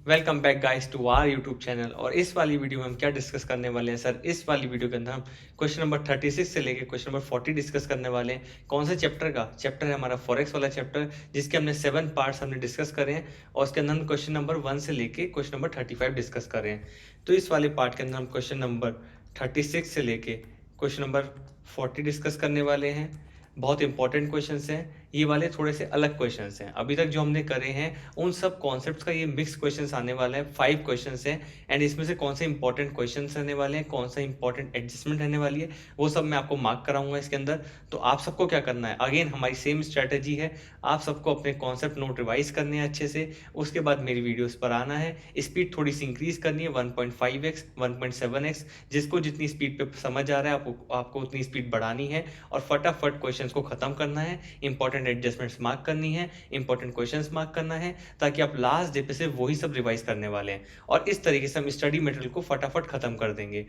Welcome back guys to our YouTube channel. और इस वाली वीडियो में हम क्या डिस्कस करने वाले हैं सर? इस वाली वीडियो के अंदर हम क्वेश्चन नंबर 36 से लेके क्वेश्चन नंबर 40 डिस्कस करने वाले हैं। कौन से चैप्टर का? चैप्टर है हमारा फॉरेक्स वाला चैप्टर, जिसके हमने 7 पार्ट्स हमने डिस्कस करे हैं और उसके अंदर हम क्वेश्चन नंबर 1 से लेके क्वेश्चन नंबर 35 डिस्कस कर रहे हैं। तो इस वाले पार्ट के अंदर हम क्वेश्चन नंबर 36 से लेके क्वेश्चन नंबर 40 डिस्कस करने वाले हैं। बहुत इंपॉर्टेंट क्वेश्चंस हैं ये वाले, थोड़े से अलग क्वेश्चंस हैं। अभी तक जो हमने करे हैं उन सब कॉन्सेप्ट्स का ये मिक्स क्वेश्चंस आने वाला है। 5 क्वेश्चंस हैं एंड इसमें से कौन से इंपॉर्टेंट क्वेश्चंस रहने वाले हैं, कौन सा इंपॉर्टेंट एडजस्टमेंट रहने वाली है, वो सब मैं आपको मार्क कराऊंगा इसके अंदर। तो आप सबको क्या करना है, अगेन हमारी सेम स्ट्रैटेजी है, आप सबको अपने कॉन्सेप्ट नोट रिवाइज करने हैं अच्छे से। उसके बाद मेरी वीडियोस पर आना है, स्पीड थोड़ी सी इंक्रीज करनी है 1.5x 1.7x, जिसको जितनी स्पीड पे समझ आ रहा है आपको उतनी स्पीड बढ़ानी है और फटाफट क्वेश्चंस को खत्म करना है। इंपॉर्टेंट एडजस्टमेंट्स मार्क करनी है, इंपॉर्टेंट क्वेश्चंस मार्क करना है, ताकि आप लास्ट डे पे से वही सब रिवाइज करने वाले हैं और इस तरीके से हम स्टडी मटेरियल को फटाफट खत्म कर देंगे।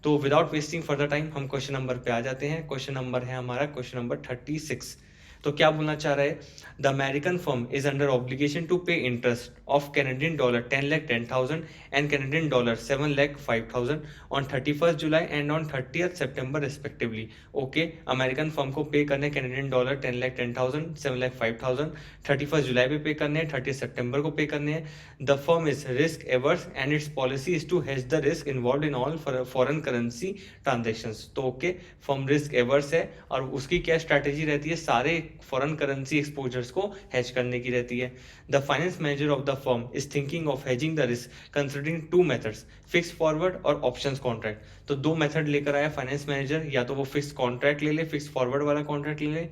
तो विदाउट वेस्टिंग फर्दर टाइम हम क्वेश्चन नंबर पे आ जाते हैं। क्वेश्चन नंबर है हमारा क्वेश्चन नंबर 36। तो क्या बोलना चाह रहा है? The American firm is under obligation to pay interest of Canadian dollar 10,10,000 and Canadian dollar 7,05,000 on 31st July and on 30th September respectively. Okay, American firm को पे करने कैनेडियन डॉलर 10,10,000 7,05,000 31st जुलाई पे करने हैं, 30 सितंबर को पे करने हैं। The firm is risk averse and its policy is to hedge the risk involve in all foreign currency transactions. तो ओके, फर्म रिस्क एवर्स है और उसकी क्या स्ट्रैटेजी रहती है, सारे फॉरेन करेंसी एक्सपोजर्स को हेज करने की रहती है। The finance manager of the firm is thinking of hedging the risk considering 2 methods, fix forward और ऑप्शंस कॉन्ट्रैक्ट। तो 2 मेथड लेकर आया फाइनेंस मैनेजर, या तो वो फिक्स कॉन्ट्रैक्ट ले ले, फिक्स फॉरवर्ड वाला कॉन्ट्रैक्ट ले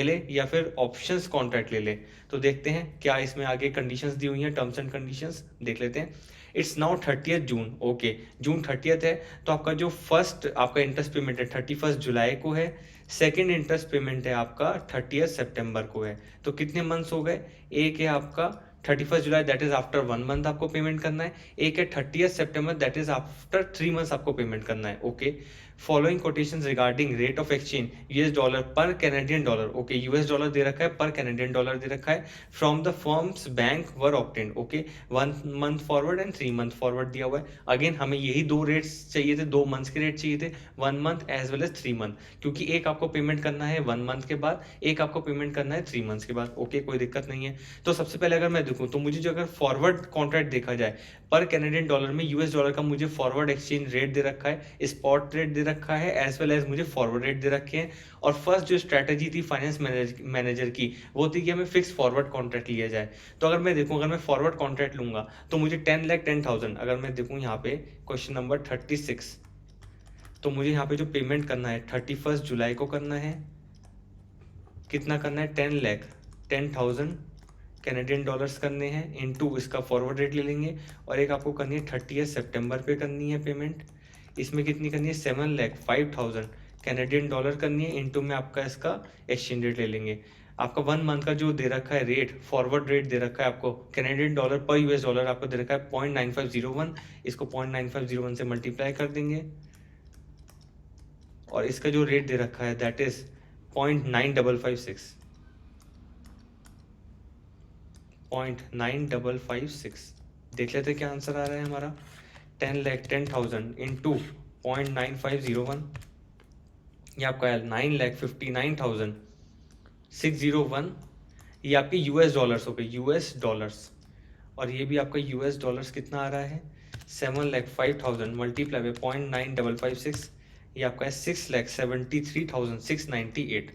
ले या फिर ऑप्शंस कॉन्ट्रैक्ट ले ले। तो देखते हैं क्या इसमें आगे कंडीशंस दी हुई हैं, टर्म्स एंड कंडीशंस देख लेते हैं। It's now 30th June. Okay, June 30th है, तो आपका जो फर्स्ट आपका इंटरेस्ट पेमेंट है 31st जुलाई को है, सेकेंड इंटरेस्ट पेमेंट है आपका 30th सितंबर को है। तो कितने मंथ्स हो गए? एक है आपका 31st July, that is after 1 month आपको पेमेंट करना है। एक है 30th September, that is after 3 months आपको पेमेंट करना है। Okay, following quotations regarding rate of exchange US dollar पर Canadian dollar. Okay, US dollar दे रखा है, पर कैनेडियन डॉलर दे रखा है। From the firm's bank were obtained. Okay, 1 month forward and 3 month forward दिया हुआ है। अगेन हमें यही 2 रेट्स चाहिए थे, 2 मंथ्स के रेट चाहिए थे, 1 month as well as 3 month, क्योंकि एक आपको पेमेंट करना है 1 मंथ के बाद, एक आपको पेमेंट करना है 3 मंथ्स के बाद। ओके, कोई दिक्कत नहीं है। तो सबसे पहले अगर मैं देखूँ तो मुझे जो अगर फॉरवर्ड कॉन्ट्रैक्ट देखा जाए, पर कैनेडियन डॉलर में यूएस डॉलर का मुझे फॉरवर्ड एक्सचेंज रेट दे रखा है, स्पॉट रेट दे रखा है, एज वेल एज मुझे फॉरवर्ड रेट दे रखे हैं। और फर्स्ट जो स्ट्रैटेजी थी फाइनेंस मैनेजर की, वो थी कि हमें फिक्स फॉरवर्ड कॉन्ट्रैक्ट लिया जाए। तो अगर मैं देखूं, अगर मैं फॉरवर्ड कॉन्ट्रैक्ट लूंगा तो मुझे 10,10,000, अगर मैं देखूं यहाँ पे क्वेश्चन नंबर 36, तो मुझे यहाँ पे जो पेमेंट करना है 31st जुलाई को करना है। कितना करना है? 10,10,000 कैनेडियन डॉलर्स करने हैं, इनटू इसका फॉरवर्ड रेट ले लेंगे, और एक आपको करनी है 30th सितंबर पे करनी है पेमेंट। इसमें कितनी करनी है? 7,05,000 कैनेडियन डॉलर करनी है, इनटू में आपका इसका एक्सचेंज रेट ले लेंगे। आपका 1 मंथ का जो दे रखा है रेट, फॉरवर्ड रेट दे रखा है आपको कैनेडियन डॉलर पर यूएस डॉलर आपको दे रखा है 0.9501, इसको 0.9501 से मल्टीप्लाई कर देंगे और इसका जो रेट दे रखा है दैट इज 0.9556, 0.9556। देख लेते क्या आंसर आ रहा है हमारा। 10,10,000 इंटू 0.9501, ये आपका 9,59,601। ये आपके यूएस डॉलर्स हो गए, यूएस डॉलर्स। और ये भी आपका यूएस डॉलर्स कितना आ रहा है? 7,05,000 मल्टीप्लाई बाई 0.9556, ये आपका है 6,73,698।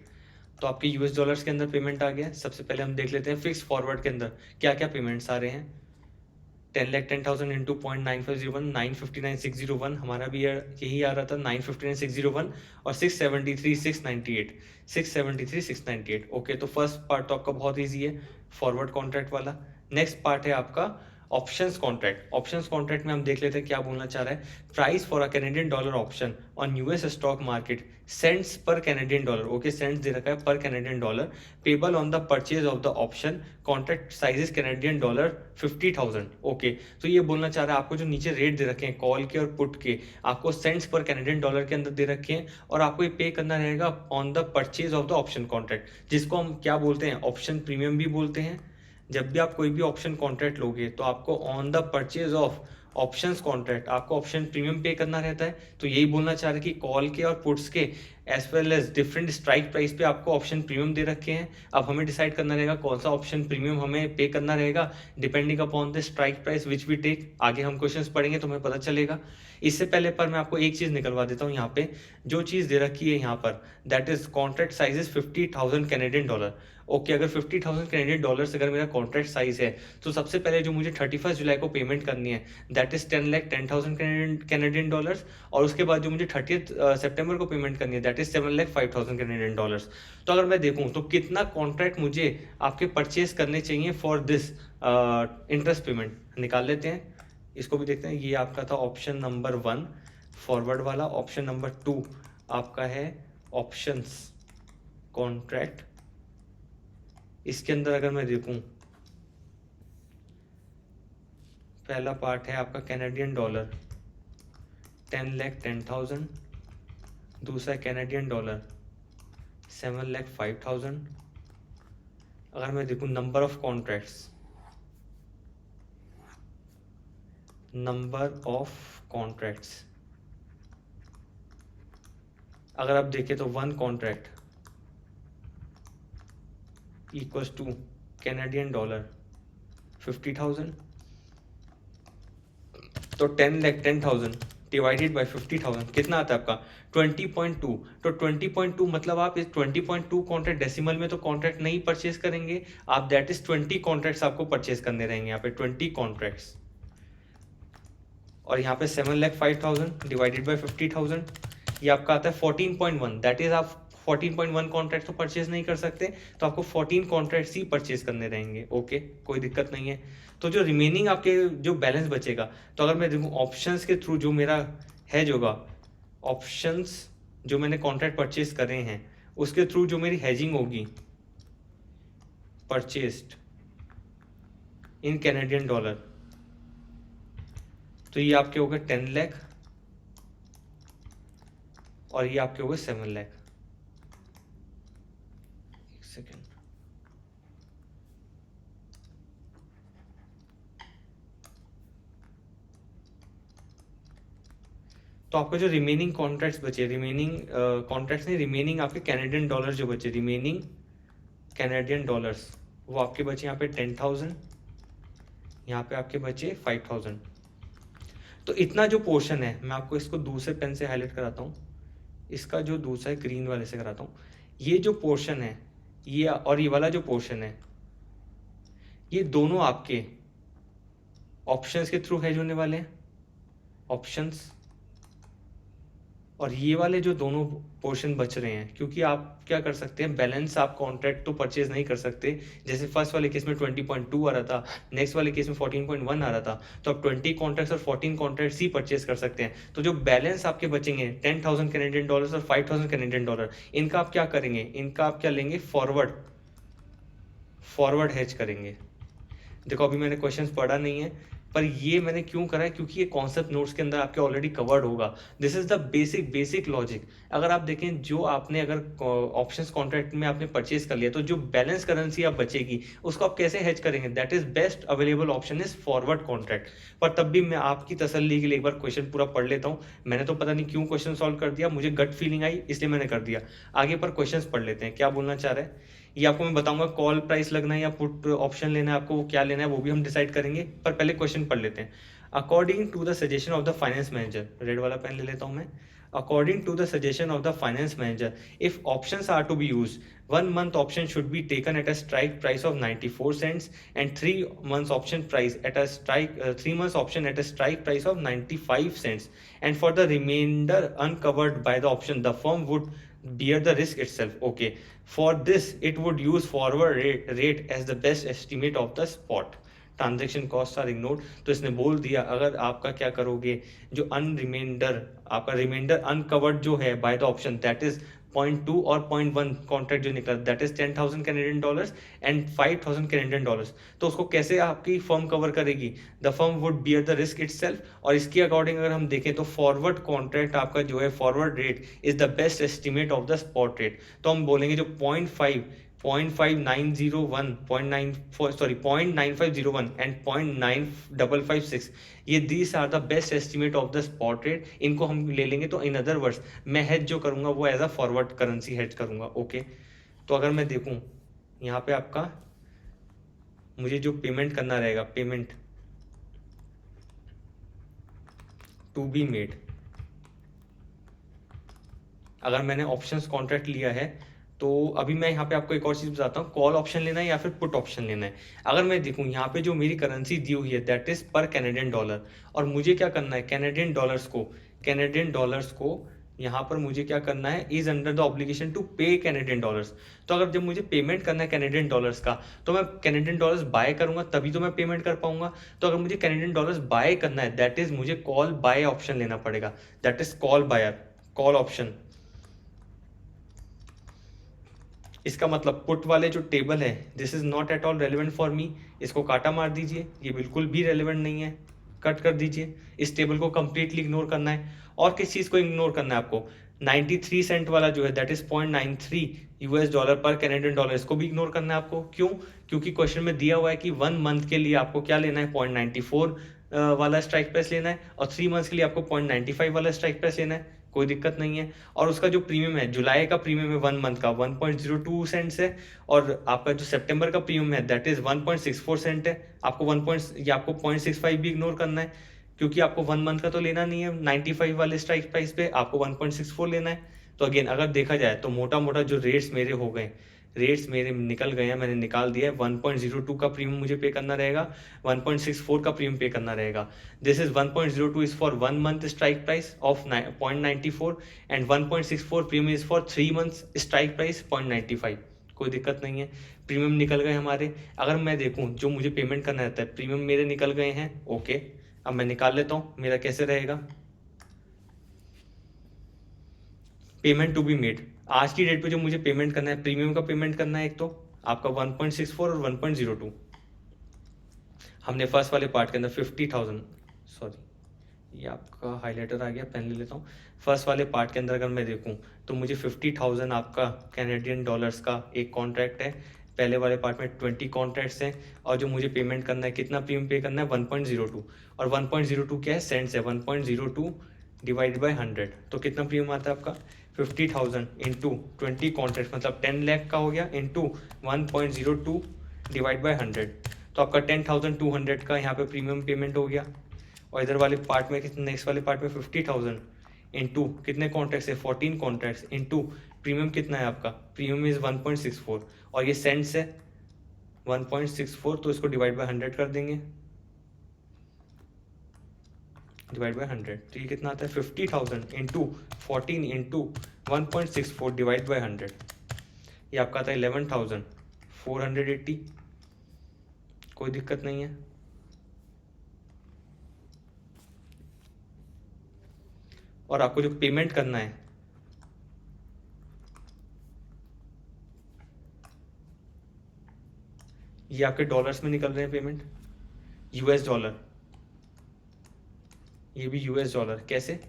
तो आपके यूएस डॉलर्स के अंदर पेमेंट आ गया। सबसे पहले हम देख लेते हैं फिक्स फॉरवर्ड के अंदर क्या क्या पेमेंट्स आ रहे हैं। 10,10,000 इंटू 0.9501, 959,601, हमारा भी यही आ रहा था 959,601, और 673,698, 673,698। ओके, तो फर्स्ट पार्ट तो आपका बहुत ईजी है, फॉरवर्ड कॉन्ट्रैक्ट वाला। नेक्स्ट पार्ट है आपका ऑप्शंस कॉन्ट्रैक्ट। ऑप्शंस कॉन्ट्रैक्ट में हम देख लेते हैं क्या बोलना चाह रहा है। Price for a Canadian dollar option on US stock market cents पर कैनेडियन डॉलर। ओके, सेंट्स दे रखा है पर Canadian dollar, payable on the purchase of the option, contract sizes Canadian dollar 50,000। Okay, तो ये बोलना चाह रहा है आपको जो नीचे रेट दे रखे हैं कॉल के और पुट के, आपको सेंट्स पर कैनेडियन डॉलर के अंदर दे रखे हैं, और आपको ये पे करना रहेगा on the purchase of the option contract, जिसको हम क्या बोलते हैं? ऑप्शन प्रीमियम भी बोलते हैं, जब भी आप कोई भी ऑप्शन कॉन्ट्रैक्ट लोगे तो आपको on the purchase of options contract आपको ऑप्शन प्रीमियम पे करना रहता है। तो यही बोलना चाह रहे कि कॉल के और पुट्स के as well as different strike price पे आपको ऑप्शन प्रीमियम दे रखे हैं। अब हमें डिसाइड करना रहेगा कौन सा ऑप्शन प्रीमियम हमें पे करना रहेगा depending upon the strike price which we take. आगे हम क्वेश्चंस पढ़ेंगे तो हमें पता चलेगा। इससे पहले पर मैं आपको एक चीज निकलवा देता हूँ। यहाँ पे जो चीज दे रखी है यहाँ पर that is contract size is $50,000 okay. अगर $50,000 अगर मेरा कॉन्ट्रैक्ट साइज है तो सबसे पहले जो मुझे 31 जुलाई को पेमेंट करनी है दैट इज $10,10,000 और उसके बाद जो मुझे 30 सितंबर को पेमेंट करनी है दैट इज $7,05,000। तो अगर मैं देखूं तो कितना कॉन्ट्रैक्ट मुझे आपके परचेज करने चाहिए फॉर दिस इंटरेस्ट पेमेंट, निकाल लेते हैं। इसको भी देखते हैं। ये आपका था ऑप्शन नंबर 1 फॉरवर्ड वाला। ऑप्शन नंबर 2 आपका है ऑप्शंस कॉन्ट्रैक्ट। इसके अंदर अगर मैं देखूं पहला पार्ट है आपका कैनेडियन डॉलर 10,10,000, दूसरा कैनेडियन डॉलर 7,05,000। अगर मैं देखूं नंबर ऑफ कॉन्ट्रैक्ट्स, अगर आप देखें तो 1 contract equals two Canadian dollar 50,000। तो 10,10,000 डिवाइडेड बाय 50,000 कितना आता है आपका 20.2। तो 20.2 मतलब आप इस 20.2 कॉन्ट्रैक्ट डेसिमल में तो कॉन्ट्रैक्ट नहीं परचेज करेंगे आप, दैट इज 20 कॉन्ट्रैक्ट्स आपको परचेज करने रहेंगे यहाँ पे 20 कॉन्ट्रैक्ट्स। और यहाँ पे 7,05,000 डिवाइडेड बाय 50,000 ये आपका आता है 14.1। दैट इज आप 14.1 कॉन्ट्रैक्ट तो परचेज नहीं कर सकते तो आपको 14 कॉन्ट्रैक्ट्स ही परचेज करने रहेंगे। ओके कोई दिक्कत नहीं है। तो जो रिमेनिंग आपके जो बैलेंस बचेगा, तो अगर मैं देखूँ ऑप्शंस के थ्रू जो मेरा है जोगा ऑप्शंस जो मैंने कॉन्ट्रैक्ट परचेज करे हैं उसके थ्रू जो मेरी हेजिंग होगी परचेस्ड इन कैनेडियन डॉलर, तो ये आपके हो गए 10 लाख और ये आपके हो गए 7 लाख। एक सेकेंड। तो आपका जो रिमेनिंग कॉन्ट्रैक्ट्स बचे, रिमेनिंग कॉन्ट्रैक्ट्स नहीं, रिमेनिंग आपके कैनेडियन डॉलर जो बचे, रिमेनिंग कैनेडियन डॉलर्स वो आपके बचे यहाँ पे 10,000, यहाँ पे आपके बचे 5,000। तो इतना जो पोर्शन है मैं आपको इसको दूसरे पेन से हाईलाइट कराता हूँ, इसका जो दूसरा है ग्रीन वाले से कराता हूँ। ये जो पोर्शन है ये और ये वाला जो पोर्शन है ये दोनों आपके ऑप्शंस के थ्रू हेज होने वाले हैं, ऑप्शंस। और ये वाले जो दोनों पोर्शन बच रहे हैं क्योंकि आप क्या कर सकते हैं बैलेंस आप कॉन्ट्रैक्ट तो परचेज नहीं कर सकते। जैसे फर्स्ट वाले केस में 20.2 आ रहा था, नेक्स्ट वाले केस में 14.1 आ रहा था, तो आप 20 कॉन्ट्रैक्ट्स और 14 कॉन्ट्रैक्ट्स ही परचेज कर सकते हैं। तो जो बैलेंस आपके बचेंगे 10,000 कैनेडियन डॉलर और 5,000 कैनेडियन डॉलर, इनका आप क्या करेंगे, इनका आप क्या लेंगे फॉरवर्ड हेज करेंगे। देखो अभी मैंने क्वेश्चंस पढ़ा नहीं है पर ये मैंने क्यों करा है क्योंकि ये कॉन्सेप्ट नोट्स के अंदर आपके ऑलरेडी कवर्ड होगा। This is the basic logic. अगर आप देखें जो आपने अगर ऑप्शंस कॉन्ट्रैक्ट में आपने परचेज कर लिया तो जो बैलेंस करेंसी आप बचेगी उसको आप कैसे हेज करेंगे, that is best available option is forward contract. पर तब भी मैं आपकी तसल्ली के लिए एक बार क्वेश्चन पूरा पढ़ लेता हूँ। मैंने तो पता नहीं क्यों क्वेश्चन सॉल्व कर दिया, मुझे गट फीलिंग आई इसलिए मैंने कर दिया। आगे पर क्वेश्चन पढ़ लेते हैं क्या बोलना चाह रहे हैं। ये आपको मैं बताऊंगा कॉल प्राइस लगना है या पुट ऑप्शन लेना है आपको, वो क्या लेना है वो भी हम डिसाइड करेंगे। पर पहले क्वेश्चन पढ़ लेते हैं। According to the suggestion of the finance manager, red वाला पेन ले लेता हूं मैं। According to the suggestion of the finance manager if options are to be used 1 month option should be taken at a strike price of 94 cents and 3 months option price at a strike 3 months option at a strike price of 95 cents, and for the remainder uncovered by the option the firm would bear the risk itself. Okay, for this it would use forward rate as the best estimate of the spot. Transaction cost are ignored. तो इसने बोल दिया अगर आपका क्या करोगे जो आपका रिमाइंडर अनकवर्ड जो है by the option that is 0.2 और 0.1 कॉन्ट्रैक्ट जो निकला that is 10,000 Canadian dollars and 5,000 Canadian dollars. तो उसको कैसे आपकी फर्म कवर करेगी, the firm would bear the risk itself. और इसके अकॉर्डिंग अगर हम देखें तो फॉरवर्ड कॉन्ट्रैक्ट आपका जो है forward rate is the best estimate of the spot rate. तो हम बोलेंगे जो 0.5 0.5901 0.9501 एंड 0.9556, ये these are the best estimate of the spot rate. इनको हम ले लेंगे। तो इन अदर वर्ड्स मैं हेज जो करूंगा वो as a forward currency hedge करूंगा। ओके, तो अगर मैं देखूं यहाँ पे आपका मुझे जो पेमेंट करना रहेगा, पेमेंट टू बी मेड, अगर मैंने ऑप्शंस कॉन्ट्रैक्ट लिया है तो अभी मैं यहाँ पे आपको एक और चीज़ बताता हूँ, कॉल ऑप्शन लेना है या फिर पुट ऑप्शन लेना है। अगर मैं देखूँ यहाँ पे जो मेरी करेंसी दी हुई है दैट इज पर कैनेडियन डॉलर, और मुझे क्या करना है, कैनेडियन डॉलर्स को यहाँ पर मुझे क्या करना है, is under the obligation to pay Canadian dollars. तो अगर जब मुझे पेमेंट करना है कैनेडियन डॉलर्स का, तो मैं कैनेडियन डॉलर्स बाय करूंगा तभी तो मैं पेमेंट कर पाऊंगा। तो अगर मुझे कैनेडियन डॉलर्स बाय करना है दैट इज मुझे कॉल बाय ऑप्शन लेना पड़ेगा, that is call buyer, call option. इसका मतलब पुट वाले जो टेबल है this is not at all relevant for me, इसको काटा मार दीजिए, ये बिल्कुल भी रेलिवेंट नहीं है, कट कर दीजिए। इस टेबल को कंप्लीटली इग्नोर करना है। और किस चीज़ को इग्नोर करना है आपको, 93 सेंट वाला जो है दैट इज 0.93 यूएस डॉलर पर कैनेडियन डॉलर, इसको भी इग्नोर करना है आपको। क्यों? क्योंकि क्वेश्चन में दिया हुआ है कि 1 मंथ के लिए आपको क्या लेना है, 0.94 वाला स्ट्राइक प्राइस लेना है, और 3 मंथ्स के लिए आपको 0.95 वाला स्ट्राइक प्राइस लेना है, कोई दिक्कत नहीं है। और उसका जो प्रीमियम है, जुलाई का प्रीमियम है 1 मंथ का 1.02 सेंट्स है, और आपका जो सितंबर का प्रीमियम है दैट इज 1.64 सेंट है। आपको 0.65 भी इग्नोर करना है, क्योंकि आपको 1 मंथ का तो लेना नहीं है 95 वाले स्ट्राइक प्राइस पे, आपको 1.64 लेना है। तो अगेन अगर देखा जाए तो मोटा मोटा जो रेट्स मेरे हो गए, रेट्स मेरे निकल गए हैं, मैंने निकाल दिया है। 1.02 का प्रीमियम मुझे पे करना रहेगा, 1.64 का प्रीमियम पे करना रहेगा। This is 1.02 is for 1 month strike price of 0.94 and 1.64 premium is for 3 months strike price 0.95। कोई दिक्कत नहीं है, प्रीमियम निकल गए हमारे। अगर मैं देखूं जो मुझे पेमेंट करना रहता है, प्रीमियम मेरे निकल गए हैं। ओके, अब मैं निकाल लेता हूं मेरा कैसे रहेगा। पेमेंट टू बी मेड, आज की डेट पे जो मुझे पेमेंट करना है, प्रीमियम का पेमेंट करना है एक तो आपका 1.64 और 1.02। हमने फर्स्ट वाले पार्ट के अंदर 50,000, सॉरी ये आपका हाईलाइटर आ गया, पेन ले लेता हूँ। फर्स्ट वाले पार्ट के अंदर अगर मैं देखूँ तो मुझे 50,000 आपका कैनेडियन डॉलर्स का एक कॉन्ट्रैक्ट है। पहले वाले पार्ट में 20 कॉन्ट्रैक्ट्स हैं, और जो मुझे पेमेंट करना है, कितना प्रीमियम पे करना है, 1.02। और 1.02 क्या है, सेंट्स है। 1.02 डिवाइड बाई 100, तो कितना प्रीमियम आता है आपका, 50,000 इंटू 20 कॉन्ट्रैक्ट मतलब 10 लाख का हो गया, इंटू 1.02 डिवाइड बाई 100, तो आपका 10,200 का यहाँ पे प्रीमियम पेमेंट हो गया। और इधर वाले पार्ट में कितने, नेक्स्ट वाले पार्ट में 50,000 इंटू कितने कॉन्ट्रैक्ट्स है, 14 कॉन्ट्रैक्ट्स, इंटू प्रीमियम कितना है आपका, प्रीमियम इज 1.64, और ये सेंट्स है 1.64, तो इसको डिवाइड बाई 100 कर देंगे, डिवाइड बाई 100, तो ये कितना आता है, 50,000 इंटू 14 इंटू 1.64 डिवाइड बाई 100, ये आपका आता है 11,480। कोई दिक्कत नहीं है। और आपको जो पेमेंट करना है, ये आपके डॉलर्स में निकल रहे हैं पेमेंट, यूएस डॉलर, ये भी यूएस डॉलर। कैसे?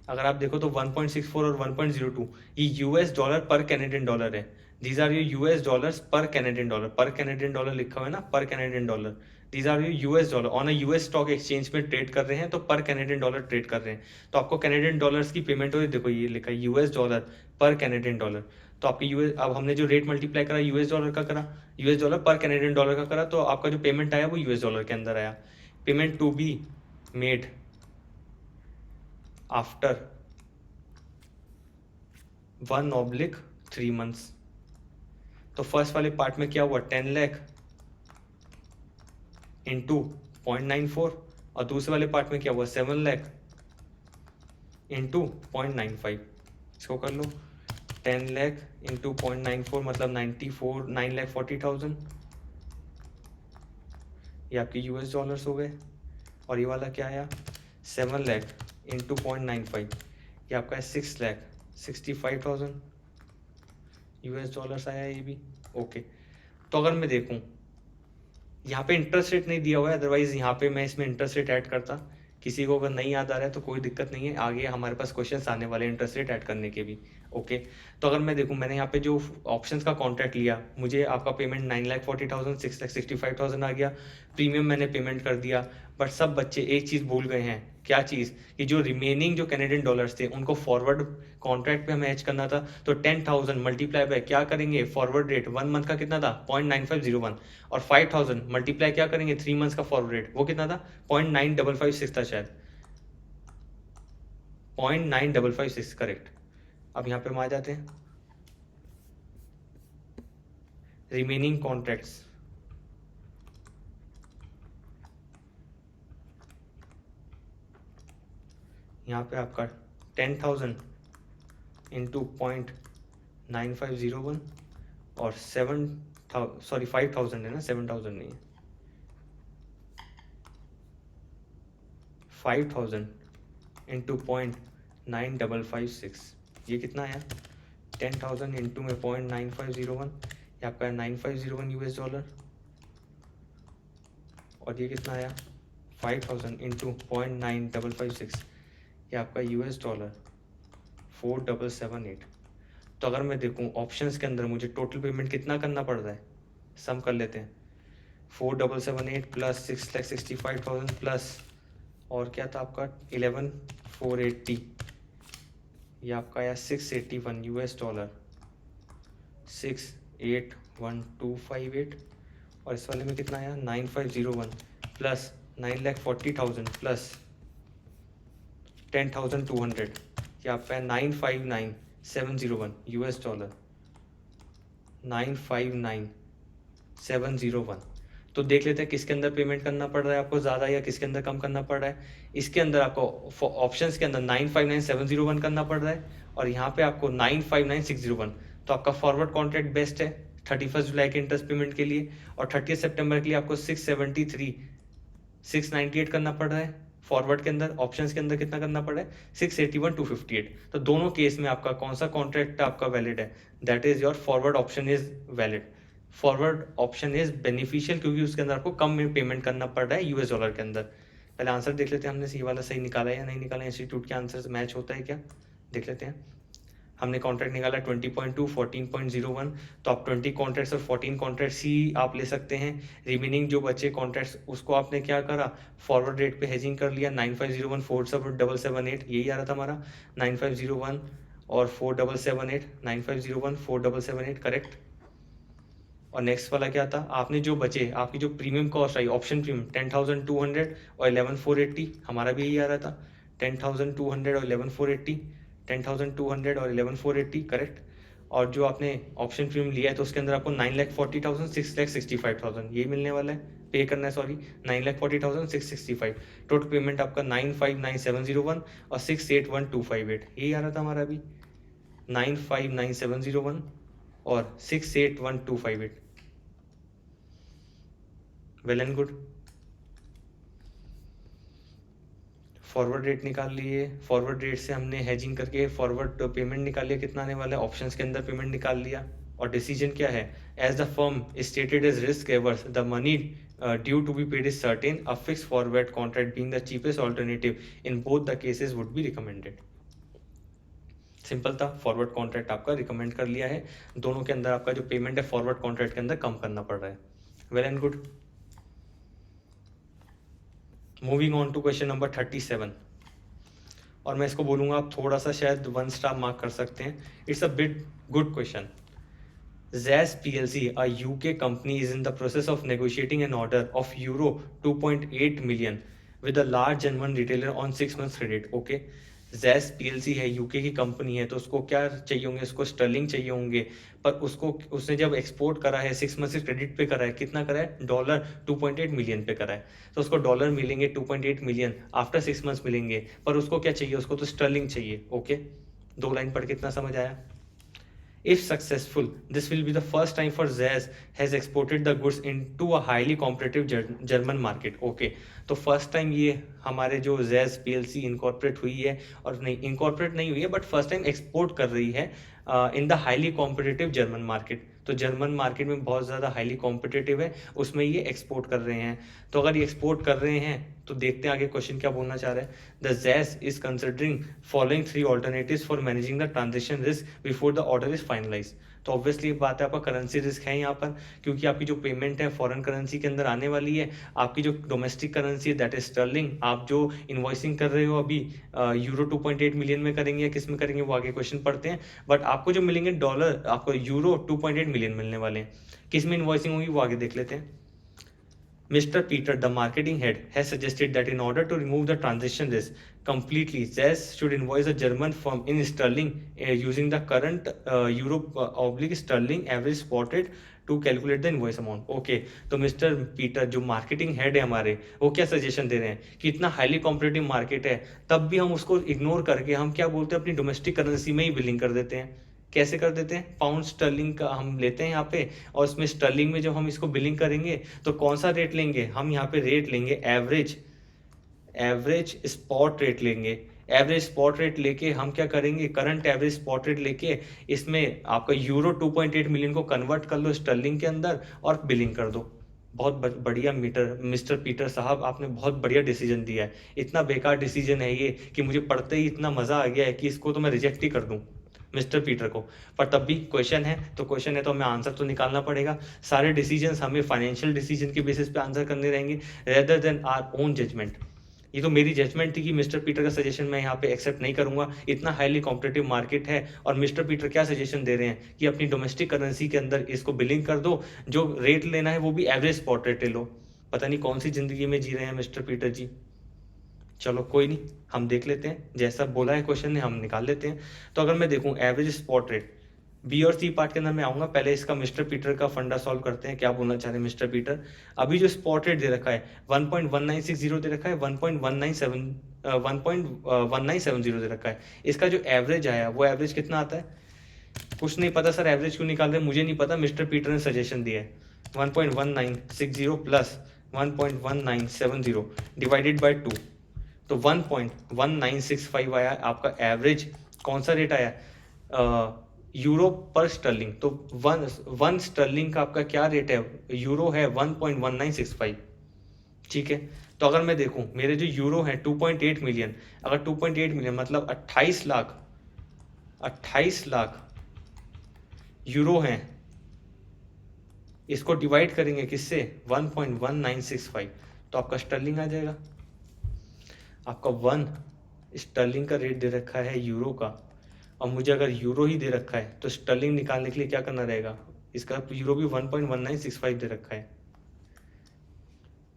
अगर आप देखो तो 1.64 और 1.02 ये यूएस डॉलर पर कैनेडियन डॉलर है। These are your US dollars per Canadian dollar, पर कैनेडियन डॉलर लिखा हुआ है ना, per Canadian dollar. These are your US dollar, on a US stock exchange में ट्रेड कर रहे हैं, तो पर कैनेडियन डॉलर ट्रेड कर रहे हैं। तो आपको कैनेडियन डॉलर्स की पेमेंट हो रही है, देखो ये लिखा है यूएस डॉलर पर कैनेडियन डॉलर। तो आपके यूएस, अब हमने जो रेट मल्टीप्लाई करा यूएस डॉलर का करा, यूएस डॉलर पर कैनेडियन डॉलर का करा, तो आपका जो पेमेंट आया वो यूएस डॉलर के अंदर आया। Payment to be made after 1/3 months. तो फर्स्ट वाले पार्ट में क्या हुआ, 10 लाख इंटू 0.94, और दूसरे वाले पार्ट में क्या हुआ, 7 लाख इंटू 0.95। इसको कर लो, 10 लाख इंटू 0.94 मतलब 9,40,000, ये आपके यूएस डॉलर्स हो गए। और ये वाला क्या आया, 7 लाख इंटू 0.95, ये आपका है 6,65,000 यूएस डॉलर्स आया ये भी। ओके, तो अगर मैं देखूं यहाँ पे इंटरेस्ट रेट नहीं दिया हुआ है, अदरवाइज यहाँ पे मैं इसमें इंटरेस्ट रेट ऐड करता। किसी को अगर नहीं याद आ रहा है तो कोई दिक्कत नहीं है, आगे हमारे पास क्वेश्चंस आने वाले हैं इंटरेस्ट रेट ऐड करने के भी। ओके, तो अगर मैं देखूं, मैंने यहाँ पे जो ऑप्शंस का कॉन्ट्रैक्ट लिया, मुझे आपका पेमेंट 9,40,000 6,65,000 आ गया, प्रीमियम मैंने पेमेंट कर दिया। बट सब बच्चे एक चीज़ भूल गए हैं, क्या चीज़, कि जो रिमेनिंग जो कैनेडियन डॉलर्स थे उनको फॉरवर्ड कॉन्ट्रैक्ट पे हमें हैच करना था। तो 10,000 मल्टीप्लाई बाय क्या करेंगे, फॉरवर्ड रेट 1 मंथ का कितना था 0.9501, और 5,000 मल्टीप्लाई क्या करेंगे 3 मंथ्स का फॉरवर्ड रेट, वो कितना था 0.9556 था शायद, 0.9556 करेक्ट। अब यहाँ पे हम आ जाते हैं रिमेनिंग कॉन्ट्रैक्ट्स। यहाँ पे आपका 10,000 इंटू 0.9501 और 5,000 है ना, 7,000 नहीं है, 5,000 इंटू 0.9556, ये कितना आया 10,000 इंटू में 0.9501, ये आपका 9501 यूएस डॉलर, और ये कितना आया 5,000 इंटू 0.9556, ये आपका यूएस डॉलर 4,778। तो अगर मैं देखूं ऑप्शंस के अंदर मुझे टोटल पेमेंट कितना करना पड़ रहा है, सम कर लेते हैं, 4,778 प्लस 6,65,000 प्लस और क्या था आपका 11,480, ये आपका आया 681 यूएस डॉलर, 681,258, और इस वाले में कितना आया 9,501 प्लस 9,40,000 प्लस 10,200, ये आपका है 959,701 यूएस डॉलर, 959,701। तो देख लेते हैं किसके अंदर पेमेंट करना पड़ रहा है आपको ज़्यादा या किसके अंदर कम करना पड़ रहा है। इसके अंदर आपको ऑप्शंस के अंदर 959,701 करना पड़ रहा है, और यहाँ पे आपको 959,601। तो आपका फॉरवर्ड कॉन्ट्रैक्ट बेस्ट है 31 जुलाई के इंटरेस्ट पेमेंट के लिए, और 30 सितंबर के लिए आपको 698 करना पड़ रहा है फॉरवर्ड के अंदर। ऑप्शंस के अंदर कितना करना पड़ा है 681,258। तो दोनों केस में आपका कौन सा कॉन्ट्रैक्ट आपका वैलिड है, that is your forward option is valid. Forward option is beneficial क्योंकि उसके अंदर आपको कम में पेमेंट करना पड़ रहा है यूएस डॉलर के अंदर। पहले आंसर देख लेते हैं हमने ये वाला सही निकाला है या नहीं निकाला, इंस्टीट्यूट के आंसर से मैच होता है क्या, देख लेते हैं। हमने कॉन्ट्रैक्ट निकाला 20.2 14.01, तो आप 20 कॉन्ट्रैक्ट्स और 14 कॉन्ट्रैक्ट्स ही आप ले सकते हैं। रिमेनिंग जो बचे कॉन्ट्रैक्ट्स उसको आपने क्या करा, फॉरवर्ड रेट पे हेजिंग कर लिया, 9,501 4,778, यही आ रहा था हमारा 9,501 और 4,778, 9,501 4,778 करेक्ट। और नेक्स्ट वाला क्या था, आपने जो बचे आपकी जो प्रीमियम कॉस्ट आई ऑप्शन प्रीमियम 10,200 और 11,480, हमारा भी यही आ रहा था 10,200 और 11,480, 10,200 और 11,480 करेक्ट। और जो आपने ऑप्शन प्रीमियम लिया है तो उसके अंदर आपको 9,40,000 6,65,000 ये मिलने वाला है, पे करना है सॉरी 9,40,000 665। टोटल पेमेंट आपका 959,701 और 681,258, यही आ रहा था हमारा अभी 959,701 और 681,258। Well and good. Forward rate निकाल लिए, फॉरवर्ड रेट से हमने हेजिंग करके फॉरवर्ड पेमेंट निकाल लिया, कितना आने वाला है, ऑप्शंस के अंदर पेमेंट निकाल लिया। और डिसीजन क्या है, as the firm stated is risk averse the money due to be paid is certain, a fix forward contract being the cheapest alternative in both the cases would be recommended. Simple था, forward contract आपका recommend कर लिया है, दोनों के अंदर आपका जो पेमेंट है फॉरवर्ड कॉन्ट्रैक्ट के अंदर कम करना पड़ रहा है। Well and good. Moving on to question number 37, और मैं इसको बोलूँगा आप थोड़ा सा शायद 1 स्टार मार्क कर सकते हैं, it's a bit good question. ZES PLC, a UK company, is in the process of negotiating an order of euro 2.8 million with a large German retailer on 6 months credit. Okay, ZES PLC है, UK की company है, तो उसको क्या चाहिए होंगे, उसको Stirling चाहिए होंगे, पर उसको उसने जब एक्सपोर्ट करा है 6 मंथ से क्रेडिट पे करा है, कितना करा है डॉलर 2.8 मिलियन पे करा है, तो उसको डॉलर मिलेंगे 2.8 मिलियन आफ्टर 6 मंथ्स मिलेंगे, पर उसको क्या चाहिए, उसको तो स्टर्लिंग चाहिए। ओके, 2 लाइन पढ़ के इतना समझ आया। If successful, this will be the first time for ZES has exported the goods into a highly competitive German market. Okay, तो फर्स्ट टाइम ये हमारे जो ZES PLC इनकॉर्पोरेट हुई है, और नहीं इनकॉर्पोरेट नहीं हुई है बट फर्स्ट टाइम एक्सपोर्ट कर रही है in the highly competitive German market. तो जर्मन मार्केट में बहुत ज़्यादा हाईली कॉम्पिटिटिव है, उसमें ये एक्सपोर्ट कर रहे हैं। तो अगर ये एक्सपोर्ट कर रहे हैं तो देखते हैं आगे क्वेश्चन क्या बोलना चाह रहा है। The Jazz is considering following 3 alternatives for managing the transaction risk before the order is finalise. तो ऑब्वियसली बात है, आपका करेंसी रिस्क है यहाँ पर, क्योंकि आपकी जो पेमेंट है फॉरेन करेंसी के अंदर आने वाली है। आपकी जो डोमेस्टिक करेंसी है दैट इज स्टर्लिंग, आप जो इन्वॉइसिंग कर रहे हो अभी यूरो 2.8 मिलियन में करेंगे या किस में करेंगे वो आगे क्वेश्चन पढ़ते हैं। बट आपको जो मिलेंगे डॉलर, आपको यूरो 2.8 मिलियन मिलने वाले हैं। किस में इन्वॉइसिंग होगी वो आगे देख लेते हैं। Mr. Peter, the marketing head, has suggested that in order to remove the transaction risk completely, Zeiss should invoice a German firm in sterling using the current euro/sterling average spot rate to calculate the invoice amount. Okay, तो mister Peter जो marketing head है हमारे, वो क्या suggestion दे रहे हैं कि इतना हाईली कॉम्पिटिटिव मार्केट है तब भी हम उसको इग्नोर करके हम क्या बोलते हैं, अपनी डोमेस्टिक करेंसी में ही बिलिंग कर देते हैं। कैसे कर देते हैं, पाउंड स्टर्लिंग का हम लेते हैं यहाँ पे, और उसमें स्टर्लिंग में जब हम इसको बिलिंग करेंगे तो कौन सा रेट लेंगे, हम यहाँ पे रेट लेंगे एवरेज स्पॉट रेट लेंगे। एवरेज स्पॉट रेट लेके हम क्या करेंगे, करंट एवरेज स्पॉट रेट लेके इसमें आपका यूरो 2.8 मिलियन को कन्वर्ट कर लो स्टर्लिंग के अंदर और बिलिंग कर दो। बहुत बढ़िया मिस्टर पीटर साहब, आपने बहुत बढ़िया डिसीजन दिया है। इतना बेकार डिसीजन है ये कि मुझे पढ़ते ही इतना मजा आ गया है कि इसको तो मैं रिजेक्ट ही कर दूं मिस्टर पीटर को। पर तब भी क्वेश्चन है तो क्वेश्चन है तो हमें आंसर तो निकालना पड़ेगा। सारे डिसीजंस हमें फाइनेंशियल डिसीजन के बेसिस पे आंसर करने रहेंगे rather than our own judgement. ये तो मेरी जजमेंट थी कि मिस्टर पीटर का सजेशन मैं यहाँ पे एक्सेप्ट नहीं करूंगा, इतना हाईली कॉम्पिटिटिव मार्केट है। और मिस्टर पीटर क्या सजेशन दे रहे हैं कि अपनी डोमेस्टिक करेंसी के अंदर इसको बिलिंग कर दो, जो रेट लेना है वो भी एवरेज स्पॉट रेट ले लो। पता नहीं कौन सी जिंदगी में जी रहे हैं मिस्टर पीटर जी। चलो कोई नहीं, हम देख लेते हैं, जैसा बोला है क्वेश्चन ने हम निकाल लेते हैं। तो अगर मैं देखूं एवरेज स्पॉट रेट, बी और सी पार्ट के अंदर मैं आऊंगा, पहले इसका मिस्टर पीटर का फंडा सॉल्व करते हैं। क्या बोलना चाह रहे हैं मिस्टर पीटर। अभी जो स्पॉट रेट दे रखा है 1.1960 दे रखा है, 1.1970 दे रखा है। इसका जो एवरेज आया वो एवरेज कितना आता है, कुछ नहीं पता सर, एवरेज क्यों निकाल रहे हैं मुझे नहीं पता, मिस्टर पीटर ने सजेशन दिया है 1.1960 प्लस 1.1970 डिवाइडेड बाई 2, तो 1.1965 आया आपका एवरेज। कौन सा रेट आया, यूरो पर स्टर्लिंग। तो वन स्टर्लिंग का आपका क्या रेट है, यूरो है 1.1965। ठीक है, तो अगर मैं देखूं मेरे जो यूरो है 2.8 मिलियन, अगर 2.8 मिलियन मतलब 28 लाख यूरो हैं, इसको डिवाइड करेंगे किससे 1.1965, तो आपका स्टर्लिंग आ जाएगा। आपका 1 स्टर्लिंग का रेट दे रखा है यूरो का, और मुझे अगर यूरो ही दे रखा है तो स्टर्लिंग निकालने के लिए क्या करना रहेगा, इसका यूरो भी 1.1965 दे रखा है।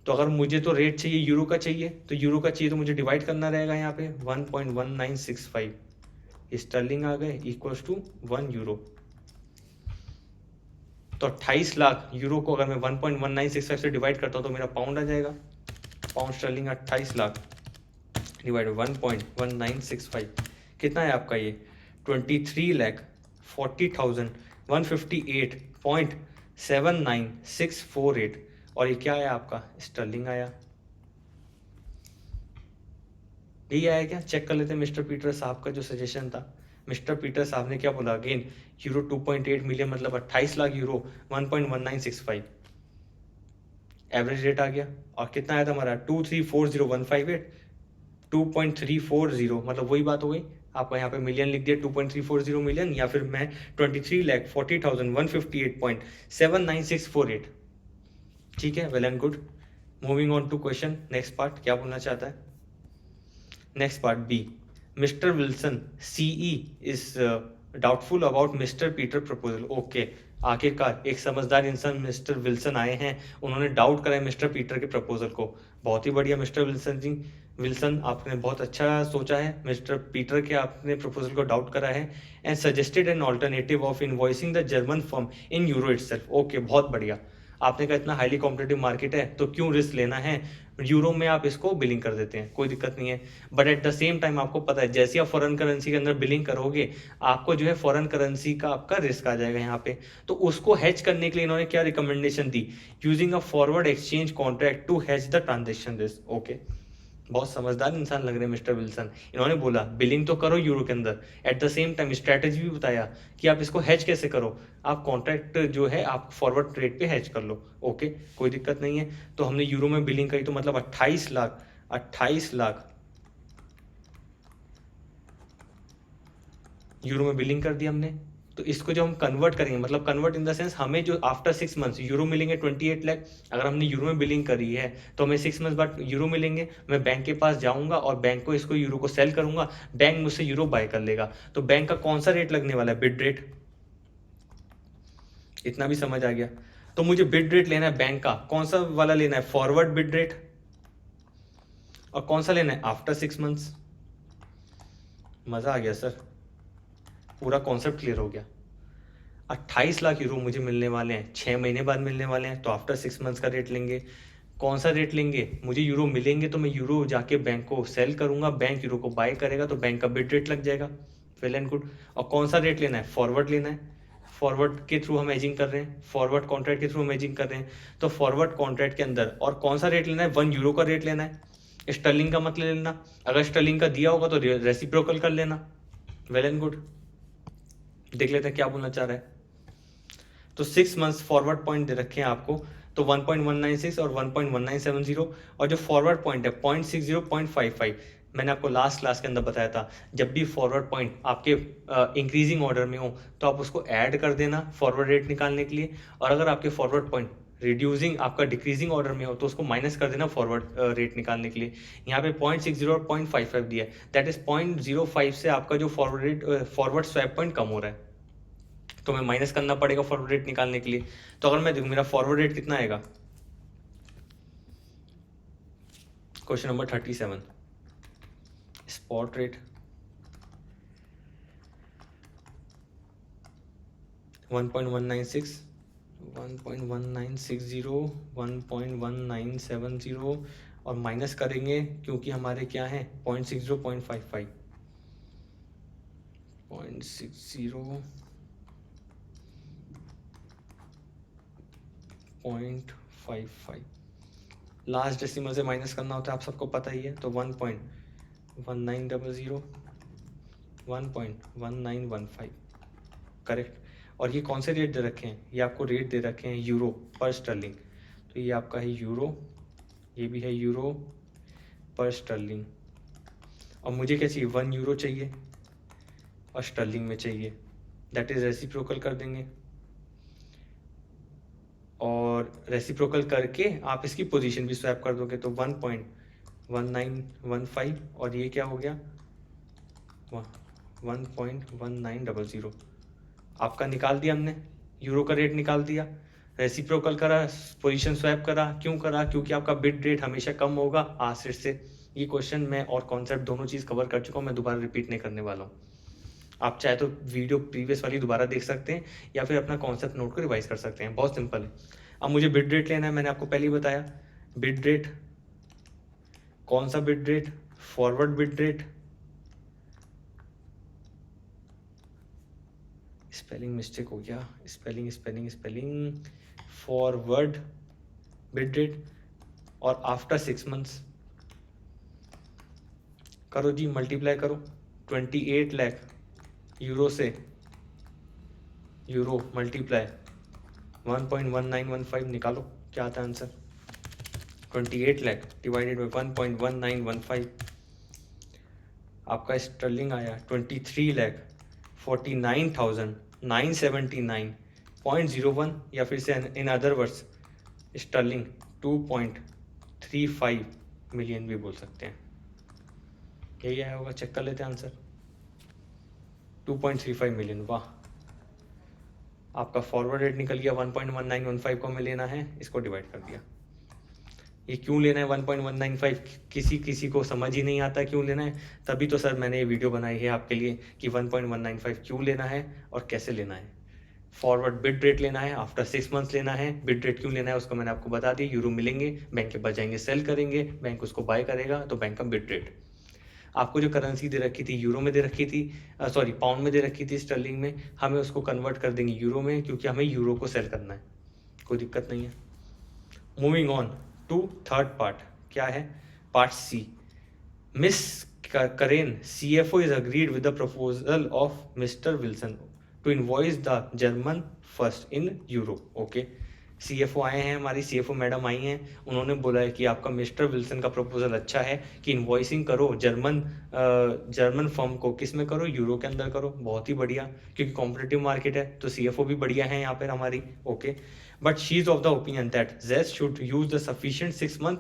तो अगर मुझे तो रेट चाहिए यूरो का चाहिए, तो यूरो का चाहिए तो मुझे डिवाइड करना रहेगा यहाँ पे 1.1965 स्टर्लिंग आ गए इक्वल्स टू 1 यूरो। तो 28 लाख यूरो को अगर मैं 1.1965 से डिवाइड करता हूँ तो मेरा पाउंड आ जाएगा। पाउंड स्टर्लिंग 28 लाख डिवाइड 1.1965 कितना है आपका ये 23,40,158.79648, और ये क्या आया आपका स्टर्लिंग आया। यही आया क्या, चेक कर लेते हैं मिस्टर पीटर साहब का जो सजेशन था। मिस्टर पीटर साहब ने क्या बोला, अगेन यूरो 2.8 मिलियन मतलब 28 लाख यूरो 1.1965 एवरेज रेट आ गया। और कितना आया था हमारा 2340158, 2.340 मतलब वही बात हो गई आपका, यहाँ पे मिलियन लिख दिया 2.340 मिलियन, या फिर मैं 23,40,158.79648। ठीक है, well and good. Moving on to question next part, क्या बोलना चाहता है next part B. Mister Wilson CE is doubtful about mister Peter proposal. Okay, आखिरकार एक समझदार इंसान मिस्टर विल्सन आए हैं, उन्होंने डाउट करा है मिस्टर पीटर के प्रपोजल को। बहुत ही बढ़िया मिस्टर विल्सन जी, विल्सन आपने बहुत अच्छा सोचा है, मिस्टर पीटर के आपने प्रपोजल को डाउट करा है and suggested an alternative of invoicing the German firm in euro itself. Okay, बहुत बढ़िया। आपने कहा इतना हाईली कॉम्पिटिटिव मार्केट है तो क्यों रिस्क लेना है, यूरो में आप इसको बिलिंग कर देते हैं, कोई दिक्कत नहीं है। But at the same time आपको पता है जैसे आप फॉरेन करेंसी के अंदर बिलिंग करोगे आपको जो है फॉरेन करेंसी का आपका रिस्क आ जाएगा यहाँ पे। तो उसको हेज करने के लिए इन्होंने क्या रिकमेंडेशन दी, using a forward exchange contract to hedge the transaction risk. Okay, बहुत समझदार इंसान लग रहे हैं मिस्टर विल्सन। इन्होंने बोला बिलिंग तो करो यूरो के अंदर, at the same time strategy भी बताया कि आप इसको हैच कैसे करो, आप कॉन्ट्रैक्ट जो है आप फॉरवर्ड ट्रेड पे हैच कर लो। ओके, कोई दिक्कत नहीं है। तो हमने यूरो में बिलिंग करी तो मतलब 28 लाख यूरो में बिलिंग कर दी हमने। तो इसको जो हम कन्वर्ट करेंगे, मतलब कन्वर्ट इन द सेंस हमें जो आफ्टर 6 मंथ्स यूरो मिलेंगे 28 लाख। अगर हमने यूरो में बिलिंग करी है तो हमें 6 मंथ्स बाद यूरो मिलेंगे। मैं बैंक के पास जाऊंगा और बैंक को इसको यूरो को सेल करूंगा, बैंक मुझसे यूरो बाय कर लेगा। तो बैंक का कौन सा रेट लगने वाला है? Bid rate. इतना भी समझ आ गया। तो मुझे बिड रेट लेना है बैंक का, कौन सा वाला लेना है? Forward bid rate. और कौन सा लेना है? After 6 months. मजा आ गया सर, पूरा कॉन्सेप्ट क्लियर हो गया। 28 लाख यूरो मुझे मिलने वाले हैं, 6 महीने बाद मिलने वाले हैं, तो आफ्टर 6 मंथ्स का रेट लेंगे। कौन सा रेट लेंगे? मुझे यूरो मिलेंगे तो मैं यूरो जाके बैंक को सेल करूंगा, बैंक यूरो को बाय करेगा, तो बैंक का बिड रेट लग जाएगा। Well and good. और कौन सा रेट लेना है? फॉरवर्ड लेना है। फॉरवर्ड के थ्रू हम एजिंग कर रहे हैं, फॉरवर्ड कॉन्ट्रैक्ट के थ्रू हम एजिंग कर रहे हैं। तो फॉरवर्ड कॉन्ट्रैक्ट के अंदर और कौन सा रेट लेना है? 1 यूरो का रेट लेना है। स्टर्लिंग का मत ले लेना, अगर स्टर्लिंग का दिया होगा तो रेसिप्रोकल कर लेना। Well and good. देख लेते हैं क्या बोलना चाह रहा है। तो 6 मंथ्स फॉरवर्ड पॉइंट दे रखे हैं आपको, तो 1.196 और 1.1970, और जो फॉरवर्ड पॉइंट है 0.60, 0.55। मैंने आपको लास्ट क्लास के अंदर बताया था, जब भी फॉरवर्ड पॉइंट आपके इंक्रीजिंग ऑर्डर में हो तो आप उसको ऐड कर देना फॉरवर्ड रेट निकालने के लिए, और अगर आपके फॉरवर्ड पॉइंट रिड्यूसिंग आपका डिक्रीजिंग ऑर्डर में हो तो उसको माइनस कर देना फॉरवर्ड रेट निकालने के लिए। यहाँ पे 0.60 और 0.55 दिया है, दैट इज 0.05 से आपका जो forward rate forward swap point कम हो रहा है, तो मैं माइनस करना पड़ेगा फॉरवर्ड रेट निकालने के लिए। तो अगर मैं देखूं मेरा फॉरवर्ड रेट कितना आएगा, क्वेश्चन नंबर 37, स्पॉट रेट 1.196, 1.1960, 1.1970, और माइनस करेंगे क्योंकि हमारे क्या है 0.60, 0.55, 0.60, 0.55 लास्ट डेसिमल से माइनस करना होता है, आप सबको पता ही है। तो 1.1900, 1.1915, करेक्ट। और ये कौन से रेट दे रखे हैं? ये आपको रेट दे रखे हैं यूरो पर स्टर्लिंग। तो ये आपका है यूरो, ये भी है यूरो पर स्टर्लिंग। और मुझे क्या चाहिए? 1 यूरो चाहिए और स्टर्लिंग में चाहिए, दैट इज रेसिप्रोकल कर देंगे। और रेसिप्रोकल करके आप इसकी पोजीशन भी स्वैप कर दोगे, तो 1.1915, और ये क्या हो गया 1.1900। आपका निकाल दिया हमने, यूरो का रेट निकाल दिया, रेसिप्रोकल करा, पोजीशन स्वैप करा। क्यों करा? क्योंकि आपका बिड रेट हमेशा कम होगा आसिर से। ये क्वेश्चन मैं और कॉन्सेप्ट दोनों चीज़ कवर कर चुका हूँ, मैं दोबारा रिपीट नहीं करने वाला हूँ। आप चाहे तो वीडियो प्रीवियस वाली दोबारा देख सकते हैं या फिर अपना कॉन्सेप्ट नोट को रिवाइज कर सकते हैं, बहुत सिंपल है। अब मुझे बिड रेट लेना है, मैंने आपको पहले ही बताया। बिड रेट, कौन सा bid rate? Forward bid rate. Spelling mistake हो गया, स्पेलिंग फॉरवर्ड बिड रेट, और आफ्टर 6 मंथ्स। करो जी, मल्टीप्लाई करो 28 लाख यूरो से, यूरो मल्टीप्लाई 1.1915, निकालो क्या आता है आंसर। 28 लाख डिवाइडेड बाई 1.1915, आपका स्टर्लिंग आया 23,49,979.01, या फिर से in other words sterling 2.35 million भी बोल सकते हैं। यही आया होगा, चेक कर लेते हैं आंसर। 2.35 मिलियन, वाह। आपका फॉरवर्ड रेट निकल गया 1.1915 को हमें लेना है, इसको डिवाइड कर दिया। ये क्यों लेना है 1.195? किसी को समझ ही नहीं आता क्यों लेना है, तभी तो सर मैंने ये वीडियो बनाई है आपके लिए कि 1.195 क्यों लेना है और कैसे लेना है। फॉरवर्ड बिड रेट लेना है, आफ्टर 6 मंथ्स लेना है। बिड रेट क्यों लेना है उसको मैंने आपको बता दिया, यूरो मिलेंगे, बैंक के पास जाएंगे, सेल करेंगे, बैंक उसको बाय करेगा, तो बैंक का बिड रेट। आपको जो करेंसी दे रखी थी यूरो में दे रखी थी, सॉरी पाउंड में दे रखी थी स्टर्लिंग में, हमें उसको कन्वर्ट कर देंगे यूरो में, क्योंकि हमें यूरो को सेल करना है। कोई दिक्कत नहीं है। Moving on to third part, क्या है? Part C. Miss Karen CFO is agreed with the proposal of Mr. Wilson to invoice the German first in euro. Okay, CFO आए हैं, हमारी CFO मैडम आई हैं, उन्होंने बोला है कि आपका मिस्टर विल्सन का प्रपोजल अच्छा है कि इन्वॉइसिंग करो जर्मन फर्म को, किस में करो, यूरो के अंदर करो। बहुत ही बढ़िया, क्योंकि कॉम्पिटिटिव मार्केट है, तो CFO भी बढ़िया है यहाँ पर हमारी। Okay, but she is of the opinion that Jess should use the sufficient 6 month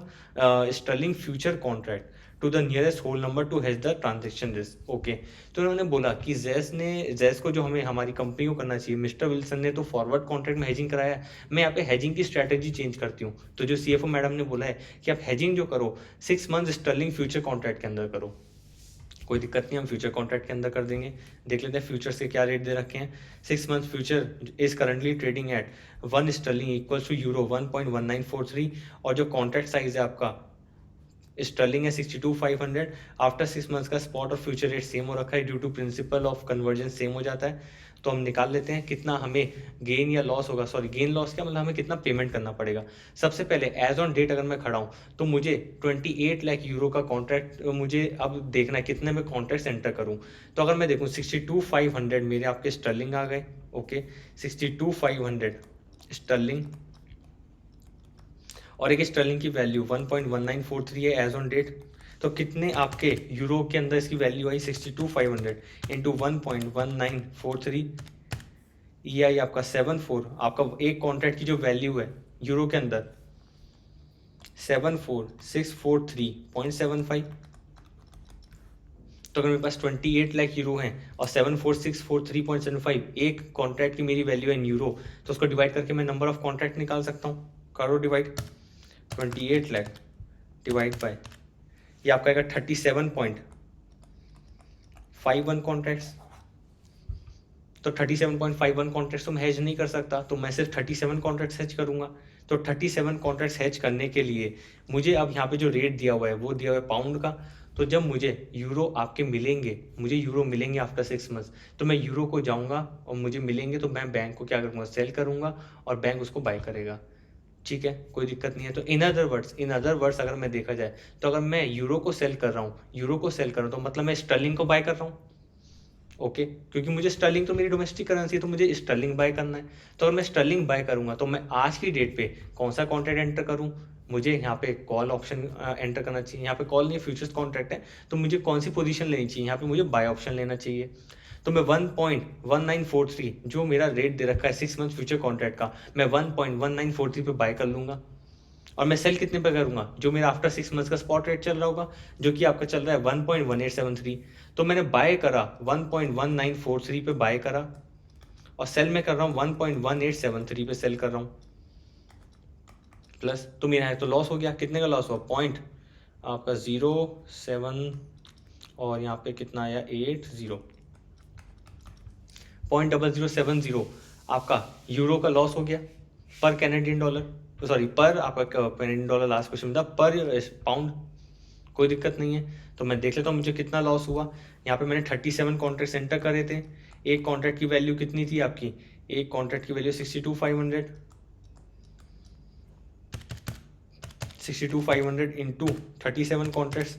sterling future contract to the nearest whole number to hedge the transaction risk. Okay, तो उन्होंने बोला कि जेस को जो हमें हमारी कंपनी को करना चाहिए, मिस्टर विल्सन ने तो फॉरवर्ड कॉन्ट्रैक्ट में हेजिंग कराया है, मैं यहाँ पे हेजिंग की स्ट्रैटेजी चेंज करती हूँ। तो जो CFO मैडम ने बोला है कि आप हेजिंग जो करो 6 month स्टर्लिंग फ्यूचर कॉन्ट्रैक्ट के अंदर करो। कोई दिक्कत नहीं, हम फ्यूचर कॉन्ट्रैक्ट के अंदर कर देंगे। देख लेते हैं फ्यूचर्स के क्या रेट दे रखे हैं। 6 month future is currently trading at 1 sterling equals to euro 1.1943, और जो कॉन्ट्रैक्ट साइज है आपका स्टर्लिंग है 62,500। आफ्टर 6 months का स्पॉट और फ्यूचर रेट सेम हो रखा है, due to principle of conversion same हो जाता है। तो हम निकाल लेते हैं कितना हमें गेन या लॉस होगा, सॉरी गेन लॉस क्या मतलब, हमें कितना पेमेंट करना पड़ेगा। सबसे पहले एज ऑन डेट अगर मैं खड़ा हूँ तो मुझे 28 लाख यूरो का कॉन्ट्रैक्ट मुझे अब देखना है कितने में कॉन्ट्रैक्ट एंटर करूँ। तो अगर मैं देखूँ 62,500 मेरे आपके स्टर्लिंग आ गए। ओके, 62,500 स्टर्लिंग, और एक स्टर्लिंग की वैल्यू 1.1943 है एज ऑन डेट। तो कितने आपके यूरो के अंदर इसकी वैल्यू आई 62,500 इंटू 1.1943, ये आई आपका 74। आपका एक कॉन्ट्रैक्ट की जो वैल्यू है यूरो के अंदर 74,643.75। तो अगर मेरे पास 28 लाख यूरो हैं और 74,643.75 एक कॉन्ट्रैक्ट की मेरी वैल्यू है इन यूरो, तो उसको डिवाइड करके मैं नंबर ऑफ कॉन्ट्रैक्ट निकाल सकता हूँ। करो डिवाइड, 28 लाख डिवाइड बाय, ये आपका आएगा 37.51 कॉन्ट्रैक्ट्स। तो 37.51 कॉन्ट्रैक्ट्स तो मैं हेज नहीं कर सकता, तो मैं सिर्फ 37 कॉन्ट्रैक्ट्स हेज करूंगा। तो 37 कॉन्ट्रैक्ट्स हेज करने के लिए मुझे अब यहाँ पे जो रेट दिया हुआ है वो दिया हुआ है पाउंड का। तो जब मुझे यूरो आपके मिलेंगे, मुझे यूरो मिलेंगे आफ्टर 6 months, तो मैं यूरो को जाऊंगा और मुझे मिलेंगे तो मैं बैंक को क्या करूँगा, सेल करूँगा और बैंक उसको बाय करेगा। ठीक है, कोई दिक्कत नहीं है। तो इन अदर वर्ड्स अगर मैं देखा जाए तो अगर मैं यूरो को सेल कर रहा हूँ तो मतलब मैं स्टर्लिंग को बाय कर रहा हूँ। ओके, क्योंकि मुझे स्टर्लिंग तो मेरी डोमेस्टिक करेंसी है, तो मुझे स्टर्लिंग बाय करना है। तो अगर मैं स्टर्लिंग बाय करूंगा तो मैं आज की डेट पे कौन सा कॉन्ट्रैक्ट एंटर करूं, मुझे यहाँ पे कॉल ऑप्शन एंटर करना चाहिए। यहाँ पे कॉल नहीं, फ्यूचर्स कॉन्ट्रैक्ट है, तो मुझे कौन सी पोजीशन लेनी चाहिए, यहाँ पे मुझे बाय ऑप्शन लेना चाहिए। तो मैं 1.1943 जो मेरा रेट दे रखा है 6 month फ्यूचर कॉन्ट्रैक्ट का, मैं 1.1943 पे बाय कर लूंगा। और मैं सेल कितने पे करूंगा, जो मेरा आफ्टर 6 months का स्पॉट रेट चल रहा होगा, जो कि आपका चल रहा है 1.1873। तो मैंने बाय करा 1.1943 पे बाय करा, और सेल में कर रहा हूँ 1.1873 पे सेल कर रहा हूँ प्लस। तो मेरा है तो लॉस हो गया, कितने का लॉस हुआ, पॉइंट आपका 07 और यहाँ पे कितना आया 80, 0.0070 आपका यूरो का लॉस हो गया पर कैनेडियन डॉलर, सॉरी पर आपका कैनेडियन डॉलर, लास्ट क्वेश्चन था पर पाउंड। कोई दिक्कत नहीं है, तो मैं देख लेता हूँ मुझे कितना लॉस हुआ। यहाँ पे मैंने 37 कॉन्ट्रैक्ट एंटर करे थे। एक कॉन्ट्रैक्ट की वैल्यू कितनी थी आपकी, एक कॉन्ट्रैक्ट की वैल्यू 62,500 इंटू 37 कॉन्ट्रैक्ट्स,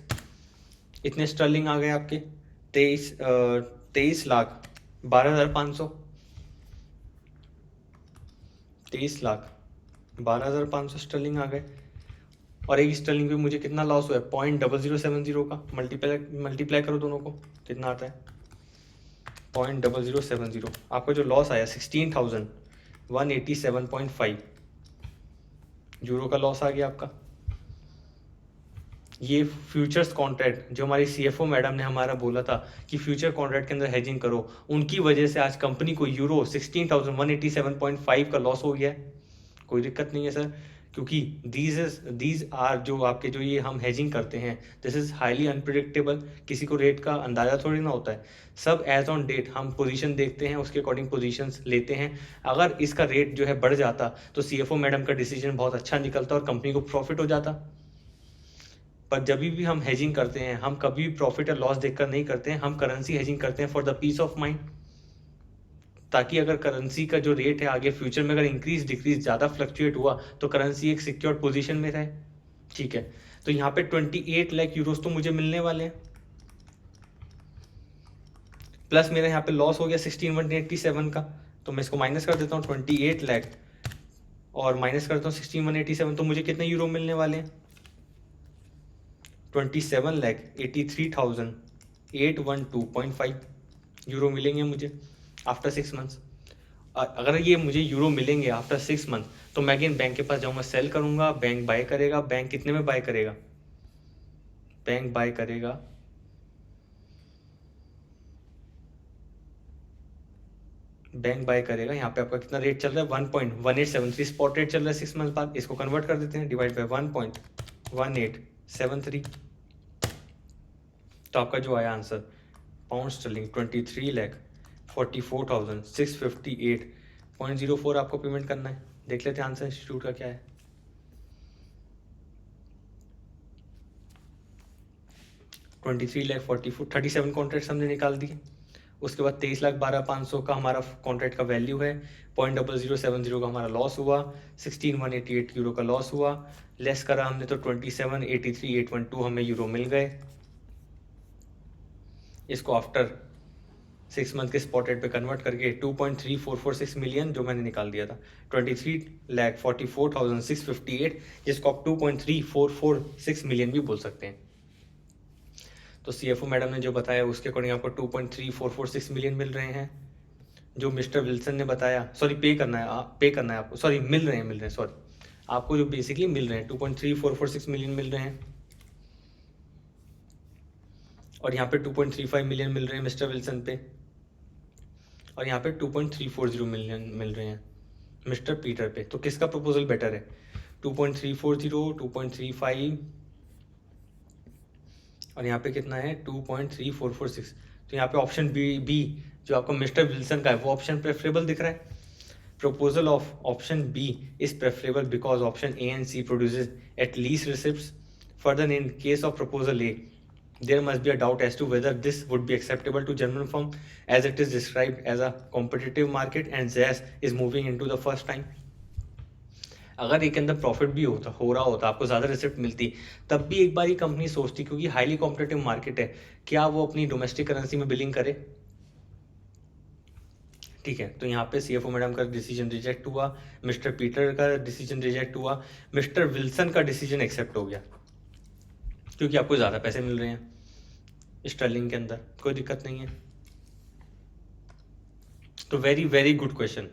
इतने स्टर्लिंग आ गए आपके 23 लाख 12,500, 23 लाख 12,500 स्टर्लिंग आ गए। और एक स्टर्लिंग पे मुझे कितना लॉस हुआ है, 0.0070 का, मल्टीप्लाई करो दोनों को, कितना आता है 0.0070। आपका जो लॉस आया 16,187.5 यूरो का लॉस आ गया आपका। ये फ्यूचर्स कॉन्ट्रैक्ट जो हमारी CFO मैडम ने हमारा बोला था कि फ्यूचर कॉन्ट्रैक्ट के अंदर हेजिंग करो, उनकी वजह से आज कंपनी को यूरो 16,187.5 का लॉस हो गया है। कोई दिक्कत नहीं है सर, क्योंकि दीज आर जो आपके जो ये हम हेजिंग करते हैं, दिस इज हाईली अनप्रिडिक्टेबल, किसी को रेट का अंदाजा थोड़ी ना होता है। सब एज ऑन डेट हम पोजीशन देखते हैं, उसके अकॉर्डिंग पोजीशंस लेते हैं। अगर इसका रेट जो है बढ़ जाता तो CFO मैडम का डिसीजन बहुत अच्छा निकलता और कंपनी को प्रॉफिट हो जाता। पर जब भी हम हेजिंग करते हैं, हम कभी भी प्रॉफिट या लॉस देखकर नहीं करते हैं, हम करेंसी हेजिंग करते हैं for the peace of mind, ताकि अगर करेंसी का जो रेट है आगे फ्यूचर में अगर इंक्रीज डिक्रीज ज़्यादा फ्लक्चुएट हुआ तो करेंसी एक सिक्योर पोजीशन में रहे। ठीक है, तो यहाँ पे 28 लाख यूरोस तो मुझे मिलने वाले हैं, प्लस मेरा यहाँ पे लॉस हो गया 16,187 का, तो मैं इसको माइनस कर देता हूँ 28 लाख और माइनस करता हूँ 16,187, तो मुझे कितने यूरो मिलने वाले हैं 27,83,812.5 यूरो मिलेंगे मुझे आफ्टर 6 मंथ्स। अगर ये मुझे यूरो मिलेंगे आफ्टर 6 मंथ तो मैं अगेन बैंक के पास जाऊंगा, सेल करूंगा, बैंक बाय करेगा। बैंक कितने में बाय करेगा, बैंक बाय करेगा यहाँ पे आपका कितना रेट चल रहा है 1.1873 स्पॉट रेट चल रहा है 6 मंथ बाद। इसको कन्वर्ट कर देते हैं, डिवाइड बाय 1.1873, तो आपका जो आया आंसर पाउंड स्टर्लिंग 23,44,658.04 आपको पेमेंट करना है। देख लेते हैं आंसर इंस्टीट्यूट का क्या है। 37 कॉन्ट्रैक्ट हमने निकाल दिए। उसके बाद 23,12,500 का हमारा कॉन्ट्रैक्ट का वैल्यू है, 0.0070 का हमारा लॉस हुआ, 16,188 यूरो का लॉस हुआ, लेस करा हमने तो 27,83,812 हमें यूरो मिल गए। इसको आफ्टर 6 मंथ के स्पॉट रेट पे कन्वर्ट करके 2.3446 मिलियन जो मैंने निकाल दिया था, 23,44,658, जिसको आप 2.3446 मिलियन भी बोल सकते हैं। तो CFO मैडम ने जो बताया उसके अकॉर्डिंग आपको 2.3446 मिलियन मिल रहे हैं। जो मिस्टर विल्सन ने बताया, सॉरी पे करना है आपको, सॉरी मिल रहे हैं सॉरी, आपको जो बेसिकली मिल रहे हैं 2.3446 मिलियन मिल रहे हैं, और यहाँ पे 2.35 मिलियन मिल रहे हैं मिस्टर विल्सन पे, और यहाँ पे 2.340 मिलियन मिल रहे हैं मिस्टर पीटर पे। तो किसका प्रपोजल बेटर है, 2.340, 2.35 और यहाँ पे कितना है 2.3446। तो यहाँ पे ऑप्शन बी जो आपको मिस्टर विल्सन का है वो ऑप्शन प्रेफरेबल दिख रहा है। Proposal of option B is preferable because option A and C produces at least receipts. Further in case of proposal A there must be a doubt as to whether this would be acceptable to German firm as it is described as a competitive market and ZES is moving into the first time। अगर एक अंदर profit भी हो रहा होता, आपको ज़्यादा receipt मिलती, तब भी एक बार ही कंपनी सोचती, क्योंकि हाईली कॉम्पिटिटिव मार्केट है, क्या वो अपनी डोमेस्टिक करेंसी में बिलिंग करे। ठीक है, तो यहाँ पे CFO मैडम का डिसीजन रिजेक्ट हुआ, मिस्टर पीटर का डिसीजन रिजेक्ट हुआ, मिस्टर विल्सन का डिसीजन एक्सेप्ट हो गया, क्योंकि आपको ज़्यादा पैसे मिल रहे हैं स्टर्लिंग के अंदर, कोई दिक्कत नहीं है। तो very very good question,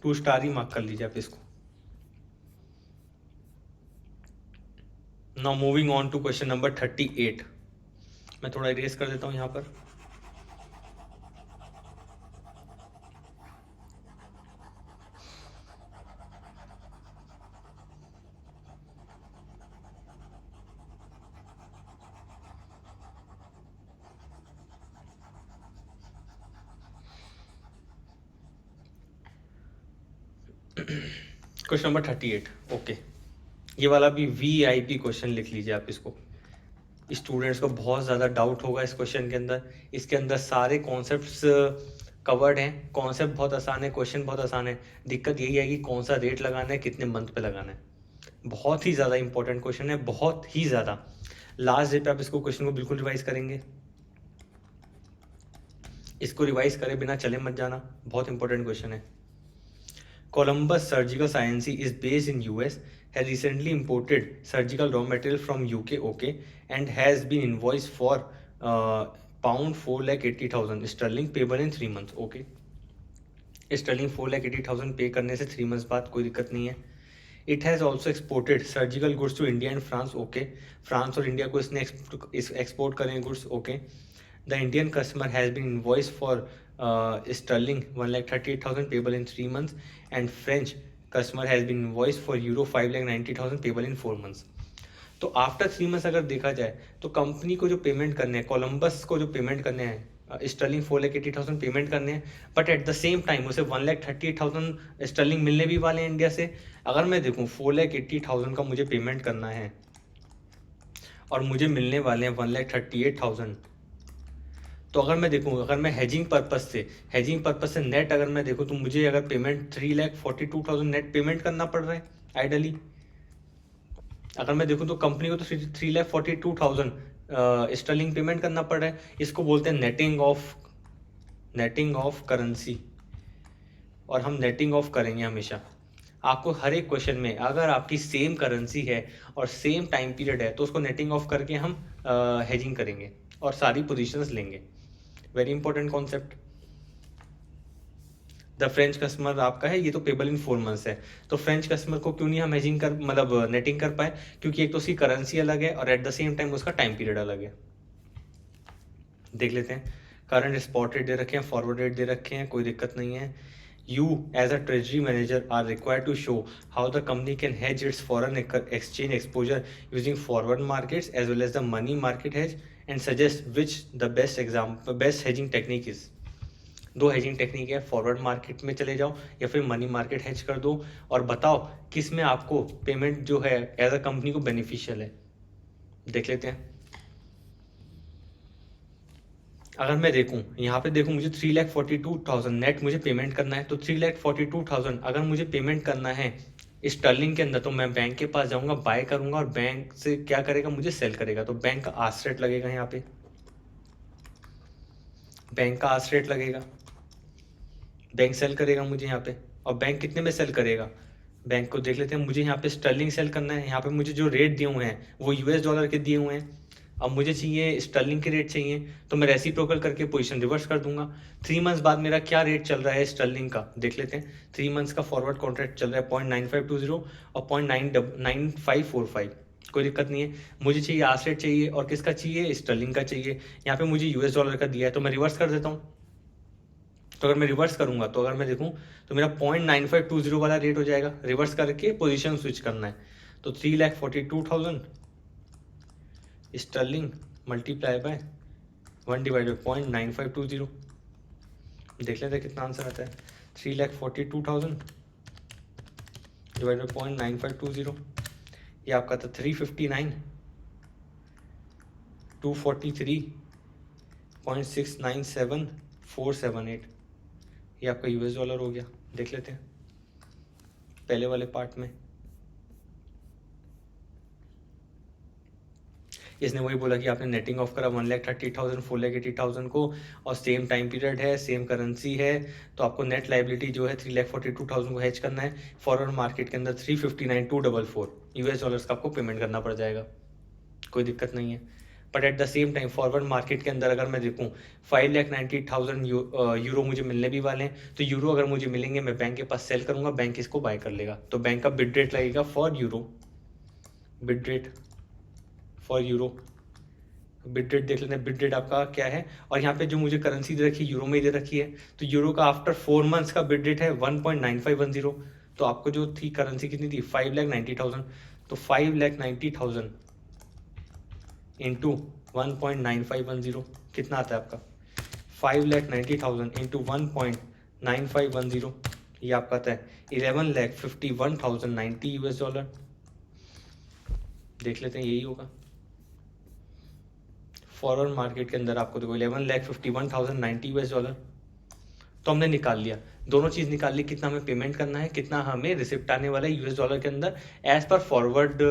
2 star ही मार्क कर लीजिए आप इसको। Now moving on to question number 38। मैं थोड़ा इरेज कर देता हूं यहाँ पर। क्वेश्चन नंबर 38, ओके, ये वाला भी VIP क्वेश्चन लिख लीजिए आप इसको। स्टूडेंट्स को बहुत ज़्यादा डाउट होगा इस क्वेश्चन के अंदर। इसके अंदर सारे कॉन्सेप्ट्स कवर्ड हैं, कॉन्सेप्ट बहुत आसान है, क्वेश्चन बहुत आसान है। दिक्कत यही है कि कौन सा रेट लगाना है, कितने मंथ पे लगाना है। बहुत ही ज़्यादा इंपॉर्टेंट क्वेश्चन है, बहुत ही ज़्यादा। लास्ट डे पे आप इसको क्वेश्चन को बिल्कुल रिवाइज करेंगे, इसको रिवाइज करे बिना चले मत जाना, बहुत इंपॉर्टेंट क्वेश्चन है। Columbus Surgical Sciences is based in US, has recently imported surgical raw material from UK, okay, and has been invoiced for pound 4,80,000 sterling payable in 3 months, okay। Stirling 4,80,000 पे करने से 3 months बाद, कोई दिक्कत नहीं है। It has also exported surgical goods to India and France, okay. France और India को इसने एक्सपोर्ट करें goods, okay. The Indian customer has been invoice for sterling 1,38,000 payable in 3 months and French customer has been invoiced for euro 5,90,000 payable in 4 months। तो after 3 months अगर देखा जाए तो company को जो पेमेंट करने हैं, कोलंबस को जो पेमेंट करने हैं स्टर्लिंग 4,80,000 पेमेंट करने हैं, but at the same time उसे 1,38,000 स्टर्लिंग मिलने भी वाले हैं इंडिया से। अगर मैं देखूँ 4,80,000 का मुझे पेमेंट करना है और मुझे मिलने वाले हैं 1,38,000, तो अगर मैं देखूँ, अगर मैं हेजिंग पर्पस से नेट अगर मैं देखूँ तो मुझे अगर पेमेंट 3,42,000 नेट पेमेंट करना पड़ रहा है आइडली। अगर मैं देखूँ तो कंपनी को तो 3,42,000 स्टर्लिंग पेमेंट करना पड़ रहा है। इसको बोलते हैं नेटिंग ऑफ करेंसी, और हम नेटिंग ऑफ करेंगे हमेशा। आपको हर एक क्वेश्चन में अगर आपकी सेम करेंसी है और सेम टाइम पीरियड है तो उसको नेटिंग ऑफ करके हम हेजिंग करेंगे और सारी पोजीशंस लेंगे। Very important concept. The French customer आपका है, ये तो पेबल इन 4 मंथ्स है, तो फ्रेंच कस्टमर को क्यों नहीं हम हेजिंग कर मतलब नेटिंग कर पाए, क्योंकि एक तो उसकी करेंसी अलग है और एट द सेम टाइम उसका टाइम पीरियड अलग है। देख लेते हैं। करंट स्पॉट रेट दे रखे हैं, फॉरवर्ड रेट दे रखे हैं, कोई दिक्कत नहीं है। You as a treasury manager are required to show how the company can hedge its foreign exchange exposure using forward markets as well as the money market hedge and suggest which the best hedging technique is। दो hedging technique है, forward market में चले जाओ या फिर money market hedge कर दो और बताओ किस में आपको पेमेंट जो है एज अ कंपनी को बेनिफिशियल है। देख लेते हैं। अगर मैं देखूं यहाँ पे देखूं मुझे 3,42,000 नेट मुझे पेमेंट करना है, तो 3,42,000 अगर मुझे पेमेंट करना है स्टर्लिंग के अंदर तो मैं बैंक के पास जाऊंगा, बाय करूंगा और बैंक से क्या करेगा, मुझे सेल करेगा। तो बैंक का आस रेट लगेगा, यहाँ पे बैंक का आस रेट लगेगा, बैंक सेल करेगा मुझे यहाँ पे। और बैंक कितने में सेल करेगा, बैंक को देख लेते हैं। मुझे यहाँ पे स्टर्लिंग सेल करना है, यहाँ पे मुझे जो रेट दिए हुए हैं वो यूएस डॉलर के दिए हुए हैं। अब मुझे चाहिए स्टर्लिंग के रेट चाहिए, तो मैं रेसिप्रोकल करके पोजीशन रिवर्स कर दूंगा। 3 मंथ्स बाद मेरा क्या रेट चल रहा है स्टर्लिंग का, देख लेते हैं। 3 मंथ्स का फॉरवर्ड कॉन्ट्रैक्ट चल रहा है 0.9520 और 0.9545। कोई दिक्कत नहीं है। मुझे चाहिए आस रेट चाहिए और किसका चाहिए, स्टर्लिंग का चाहिए। यहाँ पे मुझे यूएस डॉलर का दिया है तो मैं रिवर्स कर देता हूँ। तो अगर मैं रिवर्स करूंगा तो अगर मैं देखूं तो मेरा 0.9520 वाला रेट हो जाएगा। रिवर्स करके पोजीशन स्विच करना है, तो 3,42,000 sterling multiply by 1 divide by 0.9520। देख लेते हैं कितना आंसर आता है। 3,42,000 डिवाइड बाई 0.9520, ये आपका था 359,243.697478। ये आपका यूएस डॉलर हो गया। देख लेते हैं पहले वाले पार्ट में। इसने वही बोला कि आपने नेटिंग ऑफ करा 1,30,000 4,80,000 को और सेम टाइम पीरियड है, सेम करेंसी है, तो आपको नेट लाइबिलिटी जो है 3,42,000 को हेज करना है। फॉरवर्ड मार्केट के अंदर 359,244 यूएस डॉलर्स का आपको पेमेंट करना पड़ जाएगा। कोई दिक्कत नहीं है। But at the same time forward market के अंदर अगर मैं देखूँ 5,90,000 यूरो मुझे मिलने भी वाले हैं, तो यूरो अगर मुझे मिलेंगे मैं बैंक के पास सेल करूंगा, बैंक इसको बाय कर लेगा। तो बैंक का बिड रेट लगेगा for euro, bid rate for euro. Bid rate देख लेते हैं, बिड रेट आपका क्या है। और यहाँ पे जो मुझे करेंसी दे रखी है यूरो में दे रखी है, तो यूरो का आफ्टर 4 मंथ्स का बिड रेट है 1.9510। तो आपको जो थी करेंसी कितनी थी 5,90,000, तो 5,90,000 इंटू 1.9510 कितना आता है आपका 5,90,000 इंटू 1.9510, ये आपका आता है 11,51,090 यूएस डॉलर। देख लेते हैं यही होगा। फॉरवर्ड मार्केट के अंदर आपको देखो 11,51,090 यूएस डॉलर तो हमने निकाल लिया। दोनों चीज निकाल ली, कितना हमें पेमेंट करना है, कितना हमें रिसिप्ट आने वाला है यूएस डॉलर के अंदर as per forward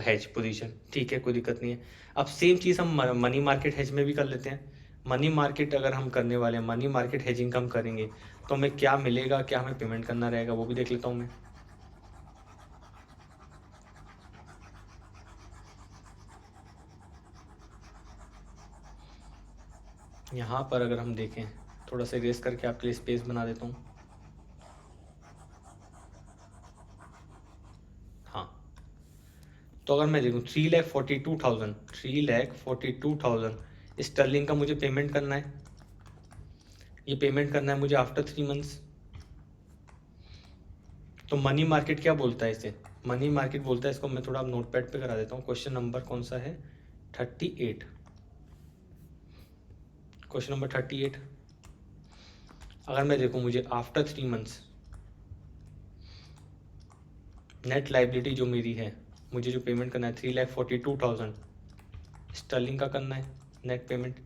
hedge position. ठीक है, कोई दिक्कत नहीं है। अब सेम चीज हम मनी मार्केट हेज में भी कर लेते हैं। मनी मार्केट अगर हम करने वाले हैं, मनी मार्केट हेजिंग हम करेंगे तो हमें क्या मिलेगा, क्या हमें पेमेंट करना रहेगा, वो भी देख लेता हूँ मैं। यहाँ पर अगर हम देखें, थोड़ा सा इरेज करके आपके लिए स्पेस बना देता हूँ। हाँ, तो अगर मैं देखूँ 3,42,000 स्टर्लिंग का मुझे पेमेंट करना है। ये पेमेंट करना है मुझे आफ्टर 3 मंथ्स। तो मनी मार्केट क्या बोलता है इसे, मनी मार्केट बोलता है इसको, मैं थोड़ा नोट पैड पे करा देता हूँ। क्वेश्चन नंबर कौन सा है 38, क्वेश्चन नंबर 38। अगर मैं देखूं मुझे आफ्टर 3 मंथ्स नेट लाइबिलिटी जो मेरी है, मुझे जो पेमेंट करना है 3,42,000 स्टर्लिंग का करना है नेट पेमेंट।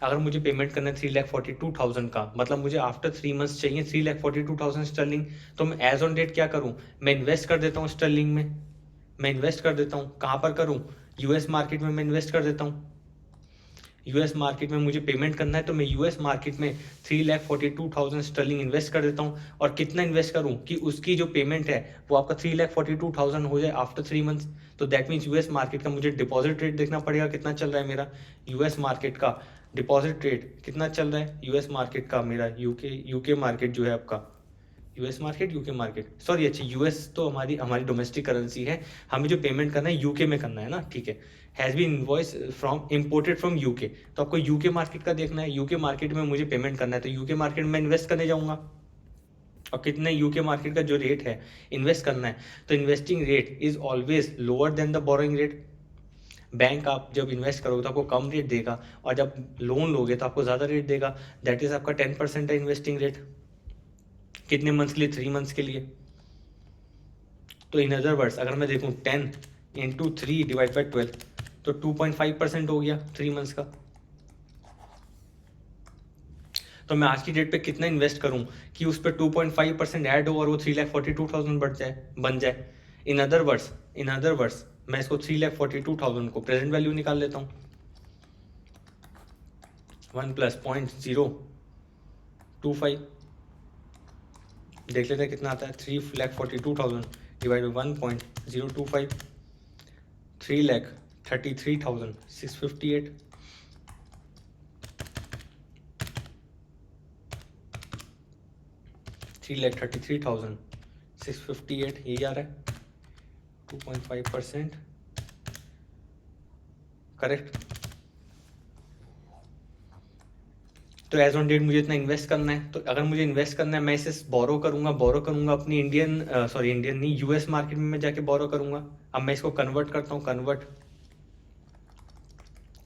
अगर मुझे पेमेंट करना है 3,42,000 का, मतलब मुझे आफ्टर 3 मंथ्स चाहिए 3,42,000 स्टर्लिंग, तो मैं एज ऑन डेट क्या करूं, मैं इन्वेस्ट कर देता हूं स्टर्लिंग में। मैं इन्वेस्ट कर देता हूँ। कहाँ पर करूँ? यूएस मार्केट में मैं इन्वेस्ट कर देता हूँ। यूएस मार्केट में मुझे पेमेंट करना है तो मैं यूएस मार्केट में 3,42,000 स्टर्लिंग इन्वेस्ट कर देता हूँ। और कितना इन्वेस्ट करूँ कि उसकी जो पेमेंट है वो आपका 3,42,000 हो जाए आफ्टर 3 मंथ्स। तो दैट मीन्स यूएस मार्केट का मुझे डिपॉजिट रेट देखना पड़ेगा कितना चल रहा है मेरा। यूएस मार्केट का डिपॉजिट रेट कितना चल रहा है यूएस मार्केट का मेरा। यूके मार्केट जो है आपका, US market UK market sorry, अच्छी यूएस तो हमारी हमारी डोमेस्टिक करेंसी है। हमें जो पेमेंट करना है यूके में करना है ना, ठीक है। Has been invoice from imported from UK, तो आपको यूके मार्केट का देखना है। यूके मार्केट में मुझे पेमेंट करना है तो यूके मार्केट में इन्वेस्ट करने जाऊंगा। और कितने यूके मार्केट का जो रेट है इन्वेस्ट करना है, तो investing rate is always lower than the borrowing rate. Bank आप जब इन्वेस्ट करोगे तो आपको कम रेट देगा, और जब लोन लोगे तो आपको ज़्यादा रेट देगा। दैट इज आपका 10% है इन्वेस्टिंग रेट। कितने मंथ्स के लिए? 3 मंथ्स के लिए। तो इन अदर वर्ड्स अगर मैं देखूं 10 इंटू 3 डिवाइड बाई 12 तो 2.5% हो गया 3 मंथ्स का। तो मैं आज की डेट पे कितना इन्वेस्ट करूं कि उस पर 2.5% ऐड हो और वो 3,42,000 बन जाए। इन अदर वर्ड्स मैं इसको 3,42,000 को प्रेजेंट वैल्यू निकाल लेता हूँ। 1 प्लस 0.025 देख लेते हैं कितना आता है। 3,42,000 डिवाइड बाई 1.025, 3,33,658। 3,33,658 यही आ रहा है। 2.5% करेक्ट। तो एज ऑन डेट मुझे इतना इन्वेस्ट करना है। तो अगर मुझे इन्वेस्ट करना है मैं इसे बोरो करूंगा अपनी इंडियन नहीं, यूएस मार्केट में मैं जाके बोरो करूंगा। अब मैं इसको कन्वर्ट करता हूँ, convert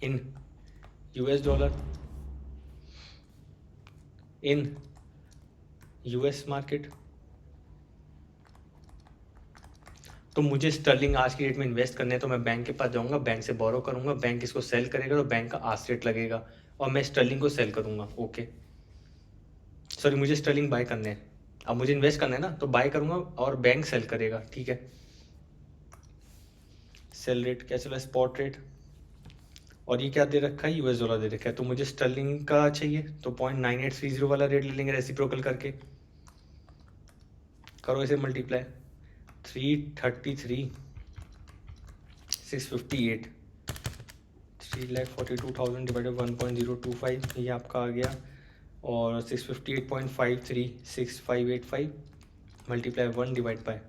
in US dollar in US market. तो मुझे स्टर्लिंग आज की डेट में इन्वेस्ट करने हैं तो मैं बैंक के पास जाऊंगा, बैंक से बोरो करूंगा, बैंक इसको सेल करेगा तो बैंक का आज रेट लगेगा और मैं स्टर्लिंग को सेल करूंगा। ओके सॉरी, मुझे स्टर्लिंग बाय करने हैं। अब मुझे इन्वेस्ट करना है ना, तो बाय करूंगा और बैंक सेल करेगा, ठीक है। सेल रेट क्या चला? Spot rate. और ये क्या दे रखा है? यूएस डॉलर दे रखा है। तो मुझे स्टर्लिंग का चाहिए तो 0.9830 वाला रेट ले लेंगे रेसिप्रोकल करके। करो इसे मल्टीप्लाई। 3,33,658 3,42,000 डिवाइडेड 1.025 ये आपका आ गया। और 658.536585 मल्टीप्लाई 1 डिवाइड बाय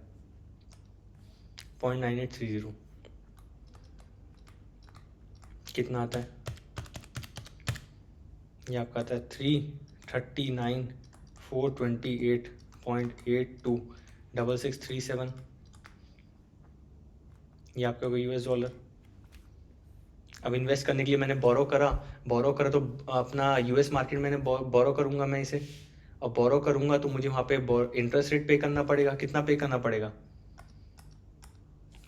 0.9830 कितना आता है? ये आपका आता है 339,428.826637। ये आपका कोई यूएस डॉलर। अब इन्वेस्ट करने के लिए मैंने बोरो करा तो अपना यूएस मार्केट मैंने बोरो करूंगा मैं इसे, और बोरो करूंगा तो मुझे वहाँ पे इंटरेस्ट रेट पे करना पड़ेगा। कितना पे करना पड़ेगा?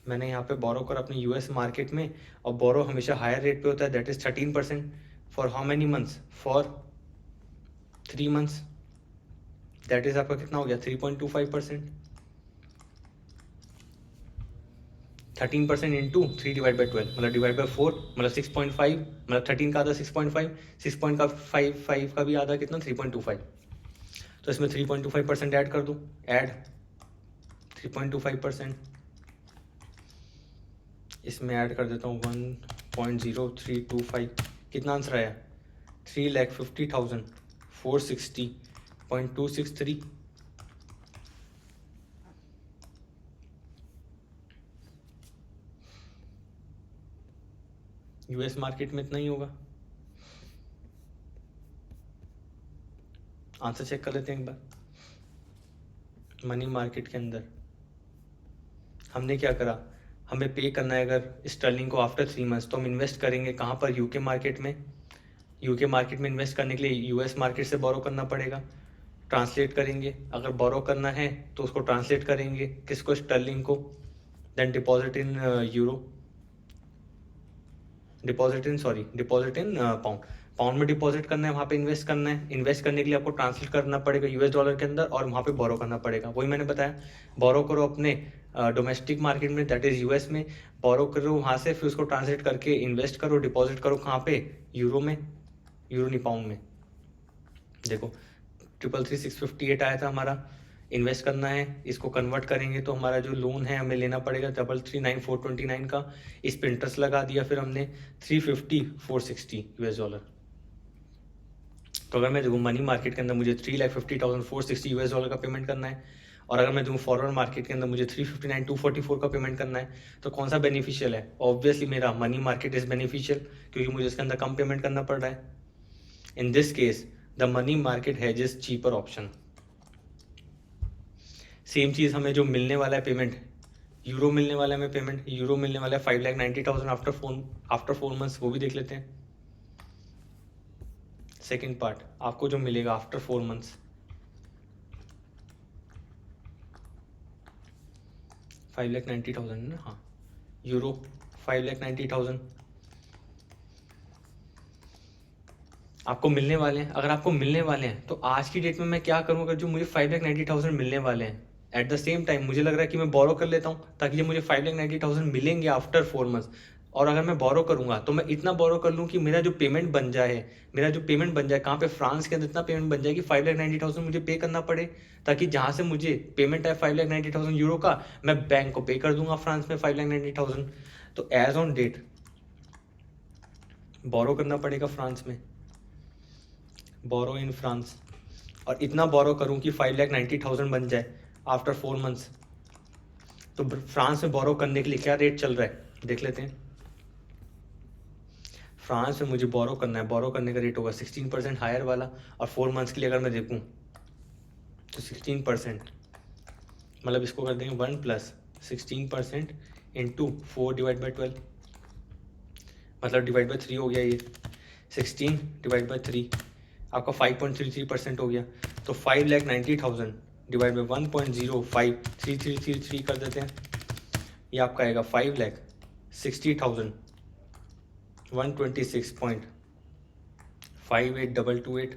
मैंने यहाँ पे बोरो करा अपने यूएस मार्केट में, और बोरो हमेशा हायर रेट पे होता है, that is 13%। For how many months? For 3 months. That is आपका कितना हो गया? 3.25%। 13% इंटू 3 डिवाइड बाई 12 मतलब डिवाइड बाई 4 मतलब 6.5 मतलब 13 का आधा 6.5, 6.5 का भी आधा कितना? 3.25। तो इसमें 3.25% ऐड कर दूँ, ऐड 3.25%। इसमें ऐड कर देता हूँ 1.0325। कितना आंसर आया? 3,50,460.263। यूएस मार्केट में इतना ही होगा। आंसर चेक कर लेते हैं एक बार। मनी मार्केट के अंदर हमने क्या करा, हमें पे करना है अगर स्टर्लिंग को आफ्टर 3 मंथ्स, तो हम इन्वेस्ट करेंगे कहाँ पर? यूके मार्केट में। यूके मार्केट में इन्वेस्ट करने के लिए यूएस मार्केट से बोरो करना पड़ेगा। ट्रांसलेट करेंगे, अगर बोरो करना है तो उसको ट्रांसलेट करेंगे किसको? स्टर्लिंग को। Then deposit in pound. Pound में डिपॉजिट करना है, वहाँ पे इन्वेस्ट करना है, इन्वेस्ट करने के लिए आपको ट्रांसलेट करना पड़ेगा यूएस डॉलर के अंदर और वहाँ पे बोरो करना पड़ेगा। वही मैंने बताया, बोरो करो अपने डोमेस्टिक मार्केट में, दैट इज यूएस में, बोरो करो वहाँ से, फिर उसको ट्रांसलेट करके इन्वेस्ट करो, डिपॉजिट करो कहाँ पे, यूरो में, यूरो नहीं पाउंड में। देखो 333,658 आया था हमारा, इन्वेस्ट करना है, इसको कन्वर्ट करेंगे तो हमारा जो लोन है हमें लेना पड़ेगा 339,429 का, इस पे इंटरेस्ट लगा दिया फिर हमने 350,460 यूएस डॉलर। तो अगर मैं देखूँ मनी मार्केट के अंदर मुझे 3,50,460 यूएस डॉलर का पेमेंट करना है, और अगर मैं देखूँ फॉरवर्ड मार्केट के अंदर मुझे 359,244 का पेमेंट करना है, तो कौन सा बेनिफिशियल है? ऑब्वियसली मेरा मनी मार्केट इज बेनिफिशियल, क्योंकि मुझे इसके अंदर कम पेमेंट करना पड़ रहा है। In this case the money market hedges cheaper option. Same चीज़ हमें जो मिलने वाला है पेमेंट, यूरो मिलने वाला है हमें पेमेंट, यूरो मिलने वाला है 5,90,000 आफ्टर 4 मंथ्स, वो भी देख लेते हैं। सेकेंड पार्ट आपको जो मिलेगा आफ्टर 4 मंथ्स, 5,90,000 है ना, हाँ, यूरो 5,90,000 आपको मिलने वाले हैं। अगर आपको मिलने वाले हैं तो आज की डेट में मैं क्या करूँगा, जो मुझे 5,90,000 मिलने वाले हैं, एट द सेम टाइम मुझे लग रहा है कि मैं बोरो कर लेता हूँ ताकि जब मुझे 5,90,000 मिलेंगे आफ्टर 4 मंथ्स, और अगर मैं बोरो करूँगा तो मैं इतना बोरो कर लूँ कि मेरा जो पेमेंट बन जाए, कहाँ पे, फ्रांस के अंदर इतना पेमेंट बन जाए कि 5,90,000 मुझे पे करना पड़े, ताकि जहाँ से मुझे पेमेंट आए 5,90,000 यूरो का, मैं बैंक को पे कर दूंगा फ्रांस में 5,90,000। तो एज ऑन डेट बोरो करना पड़ेगा फ्रांस में, बोरो इन फ्रांस, और इतना बोरो करूं कि 5,90,000 बन जाए आफ्टर 4 मंथ्स। तो फ्रांस में बोरो करने के लिए क्या रेट चल रहा है देख लेते हैं। फ्रांस में मुझे बोरो करना है, बोरो करने का रेट होगा 16% हायर वाला, और 4 मंथ्स के लिए अगर मैं देखूं तो 16%, मतलब इसको कर देंगे 1 + 16% इंटू 4/12, मतलब डिवाइड बाई 3 हो गया ये, 16 डिवाइड बाई 3 आपका 5.33% हो गया। तो 5,90,000 डिवाइड बाई 1.053333 कर देते हैं, ये आपका आएगा 5,60,000 126.58228।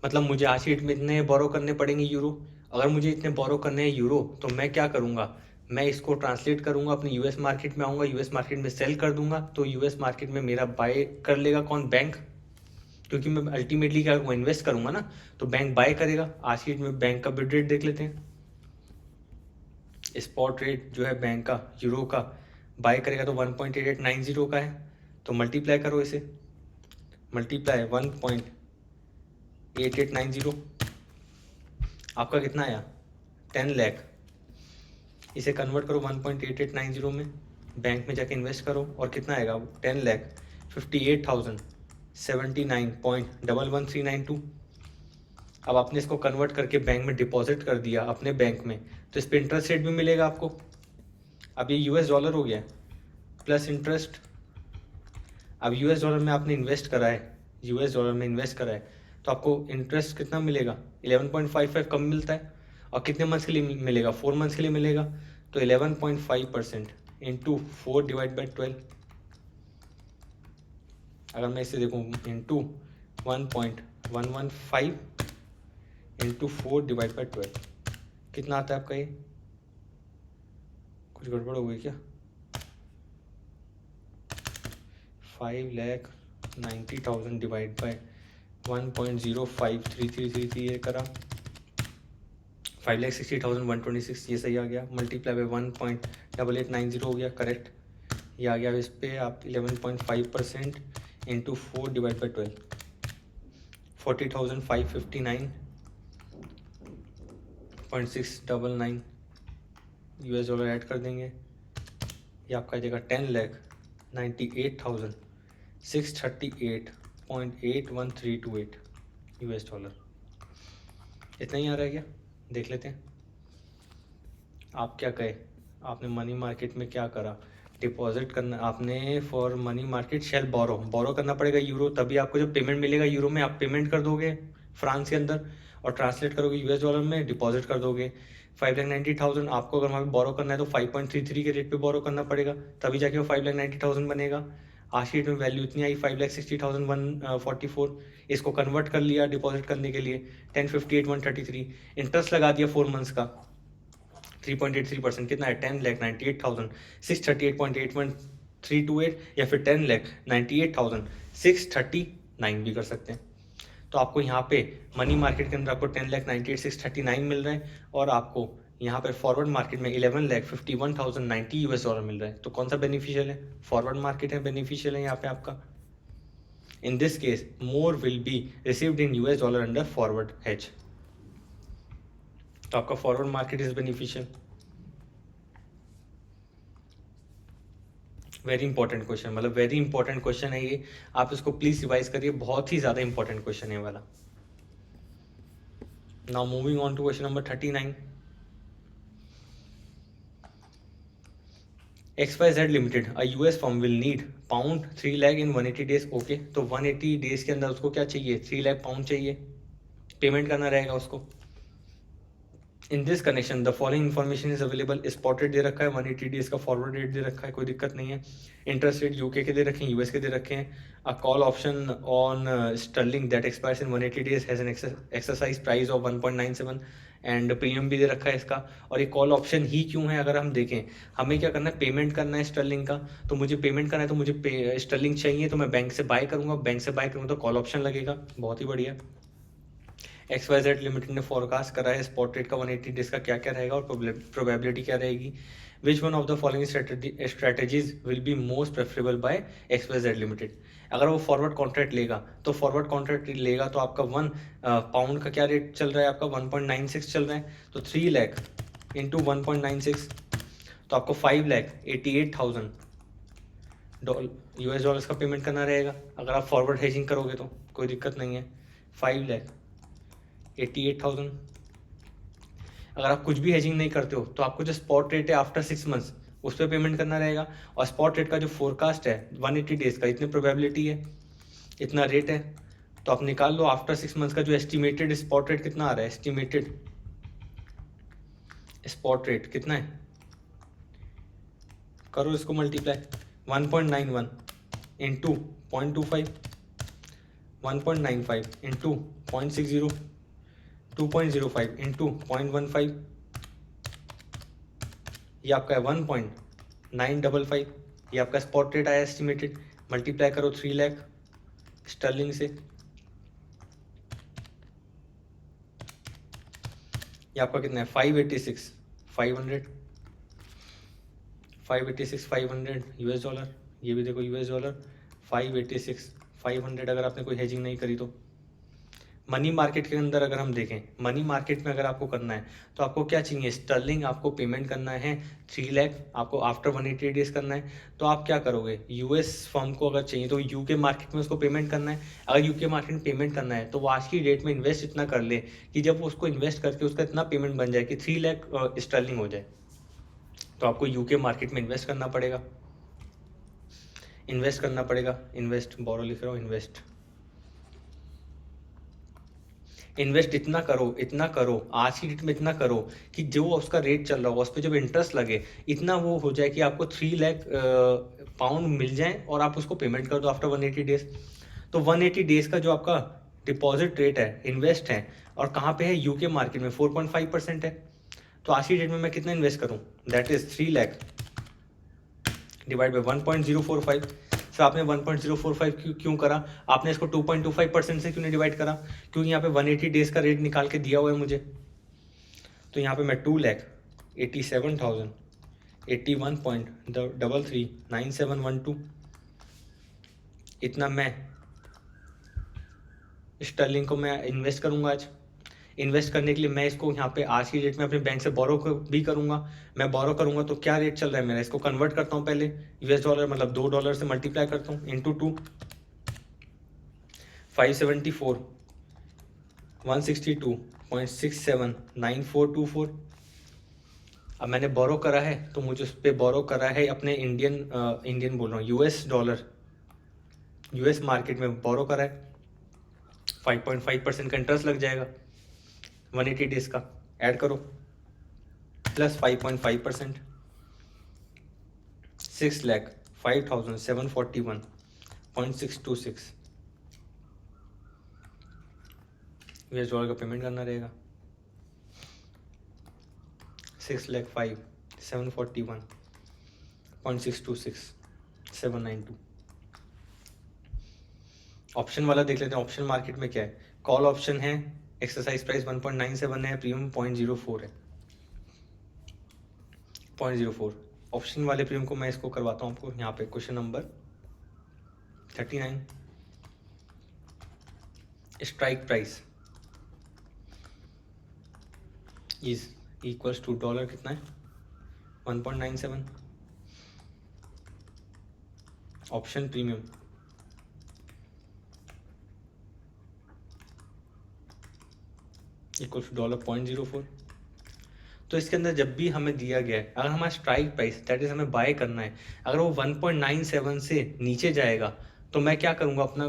मतलब मुझे आज की डेट में इतने बोरो करने पड़ेंगे यूरो। अगर मुझे इतने बोरो करने हैं यूरो तो मैं क्या करूँगा, मैं इसको ट्रांसलेट करूँगा, अपनी यूएस मार्केट में आऊँगा, यूएस मार्केट में सेल कर दूंगा, तो यूएस मार्केट में मेरा बाय कर लेगा कौन, बैंक, क्योंकि मैं अल्टीमेटली क्या करूँगा, इन्वेस्ट करूँगा ना, तो बैंक बाय करेगा। आज की डेट में बैंक का बिड रेट देख लेते हैं, स्पॉट रेट जो है बैंक का यूरो का बाय करेगा तो 1.8890 का है, तो मल्टीप्लाई करो इसे, मल्टीप्लाई 1.8890, आपका कितना आया 10 लाख। इसे कन्वर्ट करो 1.8890 में, बैंक में जाके इन्वेस्ट करो, और कितना आएगा 10,58,079.11392। अब आपने इसको कन्वर्ट करके बैंक में डिपॉजिट कर दिया अपने बैंक में, तो इस पर इंटरेस्ट रेट भी मिलेगा आपको। अब ये यूएस डॉलर हो गया प्लस इंटरेस्ट। अब यूएस डॉलर में आपने इन्वेस्ट करा है, यूएस डॉलर में इन्वेस्ट करा है, तो आपको इंटरेस्ट कितना मिलेगा 11.55 कम मिलता है, और कितने मंथ्स के लिए मिलेगा 4 मंथ्स के लिए मिलेगा, तो 11.5% इंटू 4/12। अगर मैं इसे देखूँ इंटू 1.115 इंटू 4/12 कितना आता है आपका, ये कुछ गड़बड़ हो गई क्या, 5,90,000 डिवाइड बाय 1.053333 ये करा, 5,60,126 ये सही आ गया, मल्टीप्लाई बाय 1.8890 हो गया करेक्ट, ये आ गया। इस पे आप 11.5% इंटू 4/12 40,559.699 यूएस डॉलर ऐड कर देंगे, ये आपका देगा 10,98,638.81328 यूएस डॉलर। इतना ही आ रहा है क्या, देख लेते हैं। आप क्या कहे, आपने मनी मार्केट में क्या करा, डिपॉजिट करना आपने फॉर मनी मार्केट शेल बोरो करना पड़ेगा यूरो, तभी आपको जब पेमेंट मिलेगा यूरो में आप पेमेंट कर दोगे फ्रांस के अंदर, और ट्रांसलेट करोगे यूएस डॉलर में डिपॉजिट कर दोगे। 5,90,000 आपको अगर वहाँ पे बोरो करना है तो 5.33 के रेट पे बोरो करना पड़ेगा, तभी जाके वो 5,90,000 बनेगा। आज की डेट में वैल्यू इतनी आई 5,60,144, इसको कन्वर्ट कर लिया डिपॉजिट करने के लिए 1058,133, इंटरेस्ट लगा दिया 4 मंथ्स का 3.83%, कितना है 10,98,638.81,328 या फिर 10,98,639 भी कर सकते हैं। तो आपको यहाँ पे मनी मार्केट के अंदर आपको 10,98,639 मिल रहा है और आपको यहाँ पे फॉरवर्ड मार्केट में 11,51,090 यूएस डॉलर मिल रहा है। तो कौन सा बेनिफिशियल है? फॉरवर्ड मार्केट है, बेनिफिशियल है यहाँ पे आपका। इन this case more will be received in US dollar under forward hedge. तो आपका forward market is beneficial. Very important question, मतलब वेरी इंपॉर्टेंट क्वेश्चन है ये, आप इसको प्लीज रिवाइज करिए, बहुत ही ज्यादा इंपॉर्टेंट क्वेश्चन है वाला। Now moving on to question number 39। XYZ Limited, a US firm will need pound 3 lakh in 180 days। Okay, तो 180 डेज के अंदर उसको क्या चाहिए? 3 लाख पाउंड चाहिए, पेमेंट करना रहेगा उसको। In this connection the following information is available. Spot rate दे रखा है, 180 डेज का फॉरवर्ड रेट दे रखा है, कोई दिक्कत नहीं है। इंटरेस्ट रेट यूके के दे रखे हैं, यूएस के दे रखे हैं। A call option on sterling that expires in 180 days has an exercise price of 1.97 and premium भी दे रखा है इसका। और ये कॉल ऑप्शन ही क्यों है? अगर हम देखें, हमें क्या करना है, पेमेंट करना है स्टर्लिंग का, तो मुझे पेमेंट करना है, तो मुझे स्टर्लिंग चाहिए, तो मैं बैंक से बाय करूंगा, बैंक से बाय करूंगा तो कॉल ऑप्शन लगेगा। बहुत ही बढ़िया। XYZ लिमिटेड ने फॉरकास्ट करा है स्पॉट रेट का 180 डेज का क्या क्या रहेगा और प्रोबेबिलिटी क्या रहेगी। Which one of the following strategies will be most preferable by XYZ limited. अगर वो फॉरवर्ड कॉन्ट्रैक्ट लेगा तो फॉरवर्ड कॉन्ट्रैक्ट लेगा तो आपका 1 पाउंड का क्या रेट चल रहा है? आपका 1.96 चल रहा है, तो 3 लाख इंटू 1.96 तो आपको 5,88,000 यूएस डॉलर्स का पेमेंट करना रहेगा। अगर आप फॉरवर्ड हेजिंग करोगे तो कोई दिक्कत नहीं है। 5,88,000। अगर आप कुछ भी हेजिंग नहीं करते हो तो आपको जो स्पॉट रेट है आफ्टर 6 मंथ्स उस पर पेमेंट करना रहेगा। और स्पॉट रेट का जो फोरकास्ट है 180 डेज का, इतनी प्रोबेबिलिटी है, इतना रेट है, तो आप निकाल लो आफ्टर 6 मंथ्स का जो एस्टिमेटेड स्पॉट रेट कितना आ रहा है। एस्टिमेटेड स्पॉट रेट कितना है, करो इसको मल्टीप्लाई। 1.91 इंटू 0.25, 1.95 इंटू 0.60, 2.05 इंटू 0.15, ये आपका है 1.955। ये आपका स्पॉट रेट आया एस्टिमेटेड, मल्टीप्लाई करो 3 लाख स्टर्लिंग से, ये आपका कितना है 586,500 यूएस डॉलर। ये भी देखो यूएस डॉलर 586,500 अगर आपने कोई हेजिंग नहीं करी तो। मनी मार्केट के अंदर अगर हम देखें, मनी मार्केट में अगर आपको करना है तो आपको क्या चाहिए? स्टर्लिंग आपको पेमेंट करना है 3 लाख, आपको आफ्टर 180 डेज करना है। तो आप क्या करोगे? यूएस फर्म को अगर चाहिए तो यूके मार्केट में उसको पेमेंट करना है। अगर यूके मार्केट में पेमेंट करना है तो वो आज की डेट में इन्वेस्ट इतना कर ले कि जब उसको इन्वेस्ट करके उसका इतना पेमेंट बन जाए कि 3 लाख स्टर्लिंग हो जाए, तो आपको यूके मार्केट में इन्वेस्ट करना पड़ेगा। इन्वेस्ट बोरो लिख रहा हूँ, इन्वेस्ट इतना करो आज की डेट में, इतना करो कि जो उसका रेट चल रहा होगा उस पर जब इंटरेस्ट लगे इतना वो हो जाए कि आपको 3 लाख पाउंड मिल जाए और आप उसको पेमेंट कर दो आफ्टर 180 डेज। तो 180 डेज का जो आपका डिपॉजिट रेट है, इन्वेस्ट है, और कहाँ पे है? यूके मार्केट में 4.5% है। तो आज की डेट में मैं कितना इन्वेस्ट करूँ? That is 3 lakh divide by 1.045। Sir आपने 1.045 क्यों करा? आपने इसको 2.25% से क्यों नहीं डिवाइड करा? क्योंकि यहाँ पे 180 डेज का रेट निकाल के दिया हुआ है मुझे। तो यहाँ पे मैं 2,87,081.339712 इतना मैं स्टर्लिंग को मैं इन्वेस्ट करूँगा आज। इन्वेस्ट करने के लिए मैं इसको यहाँ पे आज की डेट में अपने बैंक से बोरो भी करूँगा। मैं बोरो करूँगा तो क्या रेट चल रहा है मेरा, इसको कन्वर्ट करता हूँ पहले यूएस डॉलर, मतलब $2 से मल्टीप्लाई करता हूँ इंटू 2, 574, 162.679424। अब मैंने बोरो करा है तो मुझे उस पर बोरो करा है अपने इंडियन बोल रहा हूँ, यूएस डॉलर, यूएस मार्केट में बोरो करा है। 5.5% का इंटरेस्ट लग जाएगा 180 डेज का, ऐड करो प्लस 5.5%, 6,05,741.626 $US का पेमेंट करना रहेगा। 6,05,741.626 792। ऑप्शन वाला देख लेते हैं। ऑप्शन मार्केट में क्या है? कॉल ऑप्शन है, एक्सरसाइज प्राइस 1.97 है, प्रीमियम 0.04 है, 0.04। ऑप्शन वाले प्रीमियम को मैं इसको करवाता हूँ आपको यहाँ पे। Question number 39, strike price is equals to dollar कितना है? 1.97। Option premium equal to dollar 0.04। तो इसके अंदर जब भी हमें दिया गया है, अगर हमारा स्ट्राइक प्राइस दैट इज हमें बाय करना है, अगर वो 1.97 से नीचे जाएगा तो मैं क्या करूंगा? अपना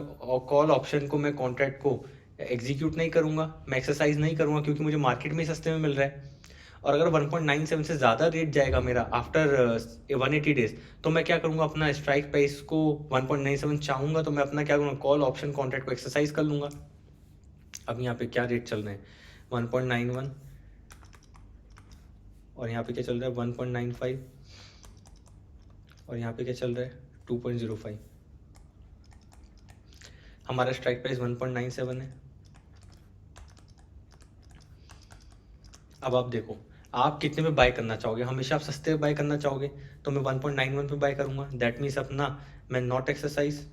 कॉल ऑप्शन को, मैं कॉन्ट्रैक्ट को एग्जीक्यूट नहीं करूंगा, मैं एक्सरसाइज नहीं करूंगा, क्योंकि मुझे मार्केट में सस्ते में मिल रहा है। और अगर 1.97 से ज़्यादा रेट जाएगा मेरा आफ्टर 180 डेज, तो मैं क्या करूंगा? अपना स्ट्राइक प्राइस को 1.97 चाहूंगा तो मैं अपना क्या करूँगा? कॉल ऑप्शन कॉन्ट्रैक्ट को एक्सरसाइज कर लूंगा। अब यहाँ पे क्या रेट चल रहे हैं? 1.91, और यहाँ पे क्या चल रहा है? 1.95, और यहाँ पे क्या चल रहा है? 2.05। हमारा स्ट्राइक प्राइस 1.97 है। अब आप देखो, आप कितने में बाय करना चाहोगे? हमेशा आप सस्ते में बाय करना चाहोगे, तो मैं 1.91 पे बाय करूंगा। दैट मीन्स अपना मैं नॉट एक्सरसाइज,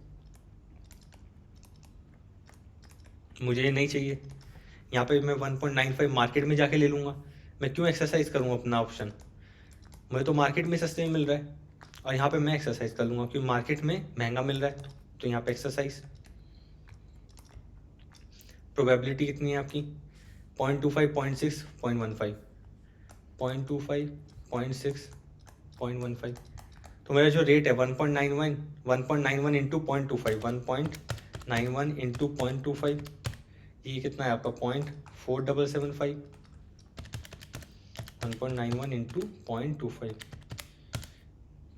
मुझे ये नहीं चाहिए। यहाँ पे मैं 1.95 मार्केट में जाके ले लूँगा। मैं क्यों एक्सरसाइज करूँगा अपना ऑप्शन? मुझे तो मार्केट में सस्ते में मिल रहा है, और यहाँ पे मैं एक्सरसाइज कर लूँगा क्योंकि मार्केट में महंगा मिल रहा है, तो यहाँ पे एक्सरसाइज। प्रोबेबिलिटी कितनी है आपकी? 0.25, 0.6, 0.15, 0.25, 0.6, 0.15। तो मेरा जो रेट है 1.91, 1.91 इंटू 0.25, 1.91 इंटू 0.25, ये कितना है आपका? 0.4775। 1.91 इंटू 0.25,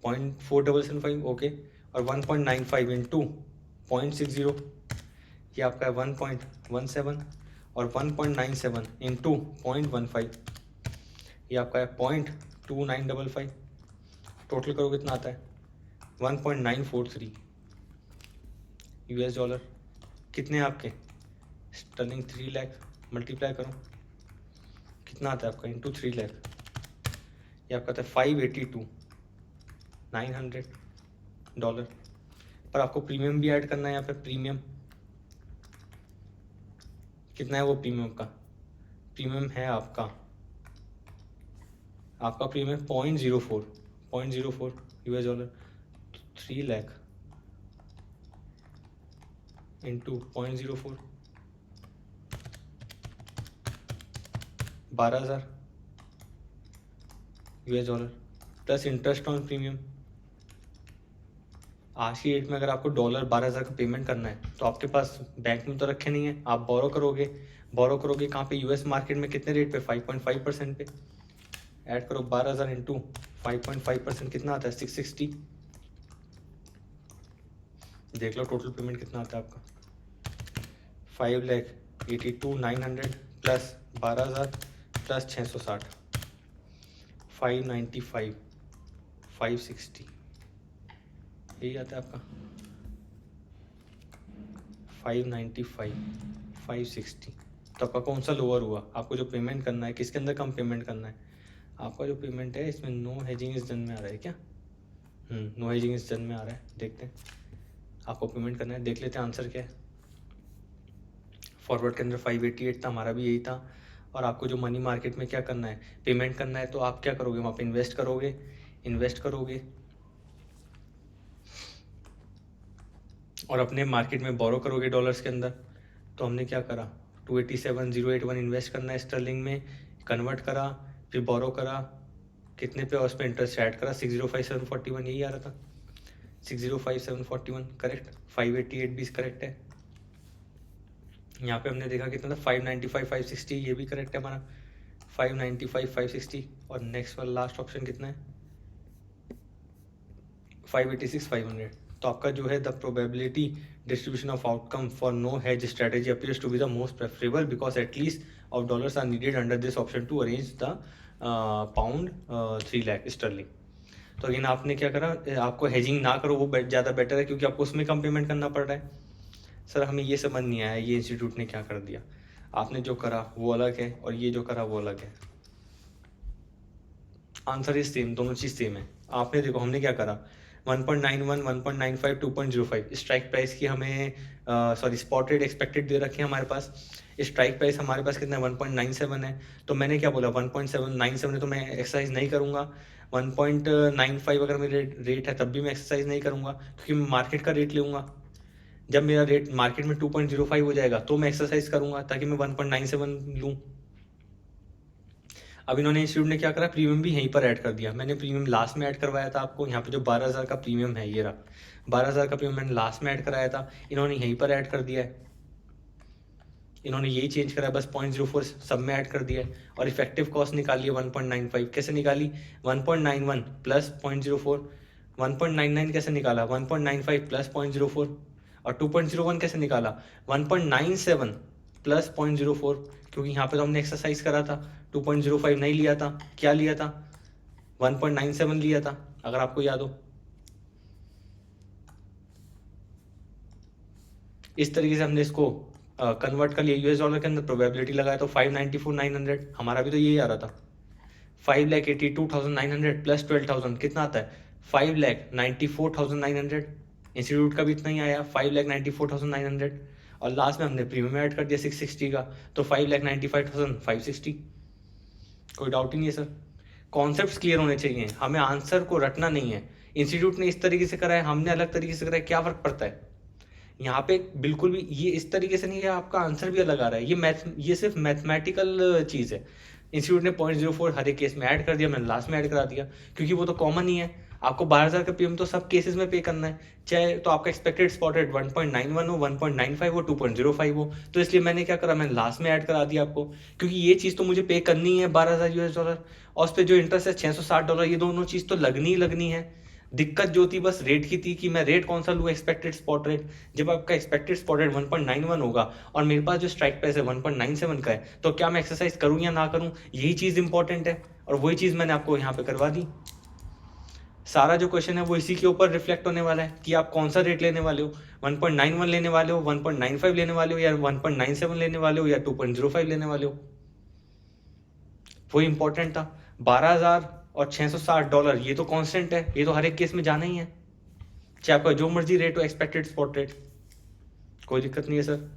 0.4775, ओके। और 1.95 इंटू 0.60, ये आपका है 1.17, और 1.97 इंटू 0.15, ये आपका है 0.2955। टोटल करो कितना आता है? 1.943 $US। कितने आपके? स्टर्लिंग 3 लाख, मल्टीप्लाई करो कितना आता है आपका? इंटू 3 लाख, ये आपका था $582,900। पर आपको प्रीमियम भी ऐड करना है यहाँ पे। प्रीमियम कितना है? वो प्रीमियम का प्रीमियम है आपका premium 0.04, $0.04। 3 lakh into 0.04, 12,000 $US, plus interest on premium. आज की डेट में अगर आपको डॉलर 12,000 का पेमेंट करना है तो आपके पास बैंक में तो रखे नहीं है, आप बोरो करोगे। कहाँ पे? यूएस मार्केट में कितने रेट पे? 5.5% पे। ऐड करो 12,000 इंटू 5.5%, कितना आता है? 660। देख लो टोटल पेमेंट कितना आता है आपका? 5,82,900 प्लस 12,000 प्लस 660, 595, 560, यही आता है आपका 595, 560। तो आपका कौन सा लोअर हुआ? आपको जो पेमेंट करना है किसके अंदर कम पेमेंट करना है? आपका जो पेमेंट है इसमें नो हेजिंग इस जन में आ रहा है क्या? नो हेजिंग इस जन में आ रहा है। देखते हैं आपको पेमेंट करना है, देख लेते हैं आंसर क्या है। फॉरवर्ड के अंदर 588 था, हमारा भी यही था। और आपको जो मनी मार्केट में क्या करना है? पेमेंट करना है, तो आप क्या करोगे? वहाँ पे इन्वेस्ट करोगे और अपने मार्केट में बोरो करोगे डॉलर्स के अंदर। तो हमने क्या करा? 287,081 इन्वेस्ट करना है स्टर्लिंग में, कन्वर्ट करा, फिर बोरो करा कितने पे, और उस पर इंटरेस्ट ऐड करा 605,741, यही आ रहा था 605,741, करेक्ट। 588 भी करेक्ट है। यहाँ पे हमने देखा कितना था? 595, 560, ये भी करेक्ट है हमारा। 595 560 और नेक्स्ट वाला लास्ट ऑप्शन कितना है 586 500। तो आपका जो है the probability distribution of outcome for no hedge strategy appears to be the most preferable because at least of dollars are needed under this option to arrange the pound 3 lakh sterling. तो again आपने क्या करा, आपको हेजिंग ना करो वो ज़्यादा better है क्योंकि आपको उसमें कम पेमेंट करना पड़ रहा है। सर हमें ये समझ नहीं आया ये इंस्टीट्यूट ने क्या कर दिया, आपने जो करा वो अलग है और ये जो करा वो अलग है। आंसर इज सेम, दोनों चीज़ सेम है। आपने देखो हमने क्या करा 1.91 1.95 2.05 स्ट्राइक प्राइस की हमें सॉरी स्पॉट रेट एक्सपेक्टेड दे रखे हैं हमारे पास। स्ट्राइक प्राइस हमारे पास कितना है 1.97 है, तो मैंने क्या बोला 1.797 है तो मैं एक्सरसाइज नहीं करूँगा। 1.95 अगर मेरे रेट है तब भी मैं एक्सरसाइज नहीं करूँगा क्योंकि मैं मार्केट का रेट लूँगा। जब मेरा रेट मार्केट में 2.05 हो जाएगा तो मैं एक्सरसाइज करूँगा ताकि मैं 1.97 लूँ। अब इन्होंने इंस्टीट्यूट ने क्या करा, प्रीमियम भी यहीं पर ऐड कर दिया। मैंने प्रीमियम लास्ट में ऐड करवाया था आपको, यहाँ पे जो 12,000 का प्रीमियम है ये रहा, 12,000 का प्रीमियम मैंने लास्ट में ऐड कराया था, इन्होंने यहीं पर ऐड कर दिया है। इन्होंने यही चेंज करा है, बस 0.04 सब में ऐड कर दिया है। और इफेक्टिव कॉस्ट निकाली है 1.95, कैसे निकाली 1.91 प्लस 0.04, 1.99 कैसे निकाला 1.95 प्लस 0.04 और 2.01 कैसे निकाला 1.97 प्लस 0.04, क्योंकि यहाँ पे तो हमने एक्सरसाइज करा था 2.05 नहीं लिया था, क्या लिया था 1.97 लिया था अगर आपको याद हो। इस तरीके से हमने इसको कन्वर्ट कर लिया यूएस डॉलर के अंदर, प्रोबेबिलिटी लगाया तो 594,900 हमारा भी तो यही आ रहा था। 5,82,900 प्लस 12,000 कितना आता है 5,94,900। इंस्टीट्यूट का भी इतना ही आया 5,94,900 और लास्ट में हमने प्रीमियम ऐड कर दिया 660 का तो 5,95,560। कोई डाउट ही नहीं है सर, कॉन्सेप्ट्स क्लियर होने चाहिए, हमें आंसर को रटना नहीं है। इंस्टीट्यूट ने इस तरीके से करा है, हमने अलग तरीके से करा है, क्या फर्क पड़ता है यहाँ पे। बिल्कुल भी ये इस तरीके से नहीं है, आपका आंसर भी अलग आ रहा है, ये सिर्फ मैथमेटिकल चीज़ है। इंस्टीट्यूट ने 0.04 हर एक केस में ऐड कर दिया, मैंने लास्ट में ऐड करा दिया क्योंकि वो तो कॉमन ही है। आपको 12,000 का प्रीमियम तो सब केसेस में पे करना है, चाहे तो आपका एक्सपेक्टेड स्पॉट रेट 1.91 हो 1.95 हो 2.05 हो, तो इसलिए मैंने क्या करा मैंने लास्ट में ऐड करा दिया आपको, क्योंकि ये चीज़ तो मुझे पे करनी है 12,000 यूएस डॉलर और उस पर जो इंटरेस्ट है $660, ये दोनों चीज़ तो लगनी ही लगनी है। दिक्कत जो थी बस रेट की थी कि मैं रेट कौन सा लूँ एक्सपेक्टेड स्पॉट रेट। जब आपका एक्सपेक्टेड स्पॉट रेट 1.91 होगा और मेरे पास जो स्ट्राइक प्राइस है 1.97 का है, तो क्या मैं एक्सरसाइज करूँ या ना करूँ, यही चीज़ इंपॉर्टेंट है और वही चीज़ मैंने आपको यहाँ पे करवा दी। सारा जो क्वेश्चन है वो इसी के ऊपर रिफ्लेक्ट होने वाला है कि आप कौन सा रेट लेने वाले हो, 1.91 लेने वाले हो, 1.95 लेने वाले हो या 1.97 लेने वाले हो या 2.05 लेने वाले हो। वो इंपॉर्टेंट था। 12,000 और $660 ये तो कांस्टेंट है, ये तो हर एक केस में जाना ही है, चाहे आपका जो मर्जी रेट हो एक्सपेक्टेड स्पॉट रेट, कोई दिक्कत नहीं है सर,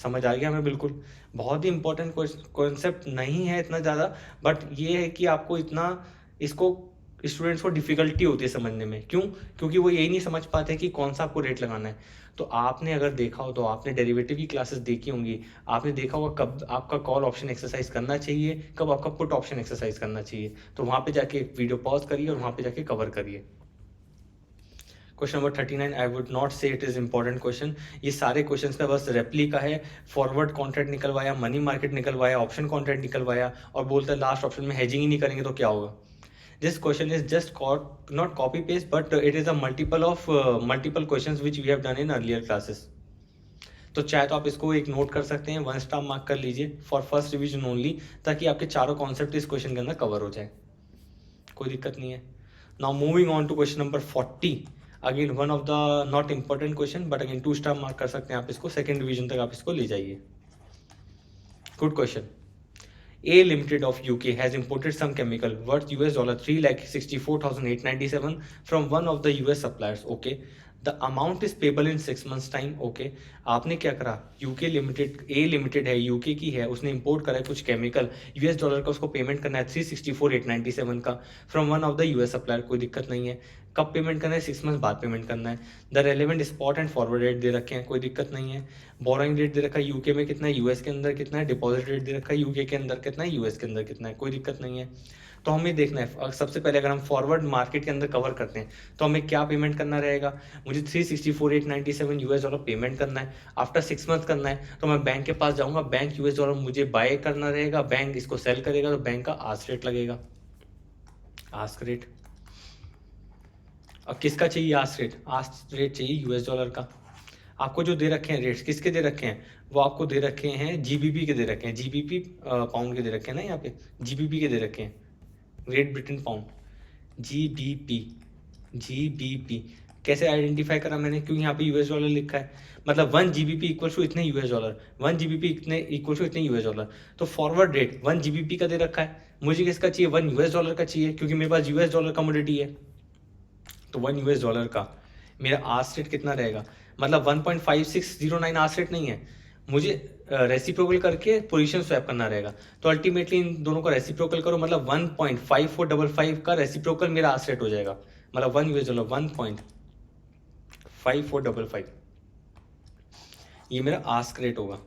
समझ आ गया हमें बिल्कुल। बहुत ही इंपॉर्टेंट कॉन्सेप्ट नहीं है इतना ज़्यादा, बट ये है कि आपको इतना इसको स्टूडेंट्स को डिफिकल्टी होती है समझने में। क्यों? क्योंकि वो यही नहीं समझ पाते कि कौन सा आपको रेट लगाना है। तो आपने अगर देखा हो तो आपने डेरिवेटिव की क्लासेस देखी होंगी, आपने देखा होगा कब आपका कॉल ऑप्शन एक्सरसाइज करना चाहिए, कब आपका पुट ऑप्शन एक्सरसाइज करना चाहिए। तो वहाँ पे जाके वीडियो पॉज करिए और वहाँ पे जाके कवर करिए। Question number 39, I would not से इट इज इंपॉर्टेंट क्वेश्चन। ये सारे क्वेश्चन का बस रेप्लिका है। फॉरवर्ड कॉन्ट्रैक्ट निकलवाया, मनी मार्केट निकलवाया, ऑप्शन कॉन्ट्रैक्ट निकलवाया और बोलता है लास्ट ऑप्शन में हेजिंग ही नहीं करेंगे तो क्या होगा। This question is just not copy paste, but it is a multiple questions which we have done in earlier classes. तो चाहे तो आप इसको एक नोट कर सकते हैं, 1 स्टार मार्क कर लीजिए फॉर फर्स्ट रिवीजन ओनली, ताकि आपके चारों कॉन्सेप्ट इस क्वेश्चन के अंदर कवर हो जाए, कोई दिक्कत नहीं है। Now moving on to question number 40, again one of the not important question, but again 2 star mark कर सकते हैं आप इसको, सेकेंड डिवीजन तक आप इसको ले जाइए। Good question. A Limited of UK has imported some chemical worth $3,64,897 from one of the US suppliers. Okay, the amount is payable in 6 months time. Okay, आपने क्या करा, UK लिमिटेड, A लिमिटेड है, UK की है, उसने import करा है कुछ केमिकल, US डॉलर का उसको पेमेंट करना है 364,897 का from one of the US supplier. कोई दिक्कत नहीं है, कब पेमेंट करना है 6 मंथ्स बाद पेमेंट करना है। The relevant spot and forward rate दे रखे हैं, कोई दिक्कत नहीं है। बोरोइंग रेट दे रखा है यूके में कितना है, यूएस के अंदर कितना है, डिपॉजिट रेट दे रखा है यूके के अंदर कितना है, यूएस के अंदर कितना है, कोई दिक्कत नहीं है। तो हमें देखना है सबसे पहले अगर हम फॉरवर्ड मार्केट के अंदर कवर करते हैं तो हमें क्या पेमेंट करना रहेगा, मुझे 364,897 यूएस डॉलर पेमेंट करना है, आफ्टर 6 मंथ करना है। तो मैं बैंक के पास जाऊंगा, बैंक यूएस डॉलर मुझे बाय करना रहेगा, बैंक इसको सेल करेगा, तो बैंक का आस्क रेट लगेगा, आस्क रेट। अब किसका चाहिए आस्क रेट? आस्क रेट चाहिए यूएस डॉलर का। आपको जो दे रखे हैं रेट्स किसके दे रखे हैं, वो आपको दे रखे हैं जीबीपी के दे रखे हैं, जीबीपी पाउंड के दे रखे हैं ना, यहाँ पे जीबीपी के दे रखे हैं, great Britain pound, GBP. GBP कैसे आइडेंटिफाई करा मैंने, क्योंकि यहाँ पे यूएस डॉलर लिखा है, मतलब 1 जीबीपी इक्वल टू इतने यूएस डॉलर, 1 जीबीपी इतने इक्वल टू इतने यूएस डॉलर। तो फॉरवर्ड रेट 1 जीबीपी का दे रखा है, मुझे किसका चाहिए, 1 यूएस डॉलर का चाहिए, क्योंकि मेरे पास यूएस डॉलर कमोडिटी है। तो 1 यूएस डॉलर का मेरा आस्क रेट कितना रहेगा, मतलब 1.5609 आस्क रेट नहीं है, मुझे रेसिप्रोकल करके पोजीशन स्वैप करना रहेगा। तो अल्टीमेटली इन दोनों का रेसिप्रोकल करो, मतलब 1.5455 का रेसिप्रोकल मेरा आस्क रेट हो जाएगा, मतलब 1 यूएस डॉलर 1.5455, ये मेरा आस्क रेट होगा।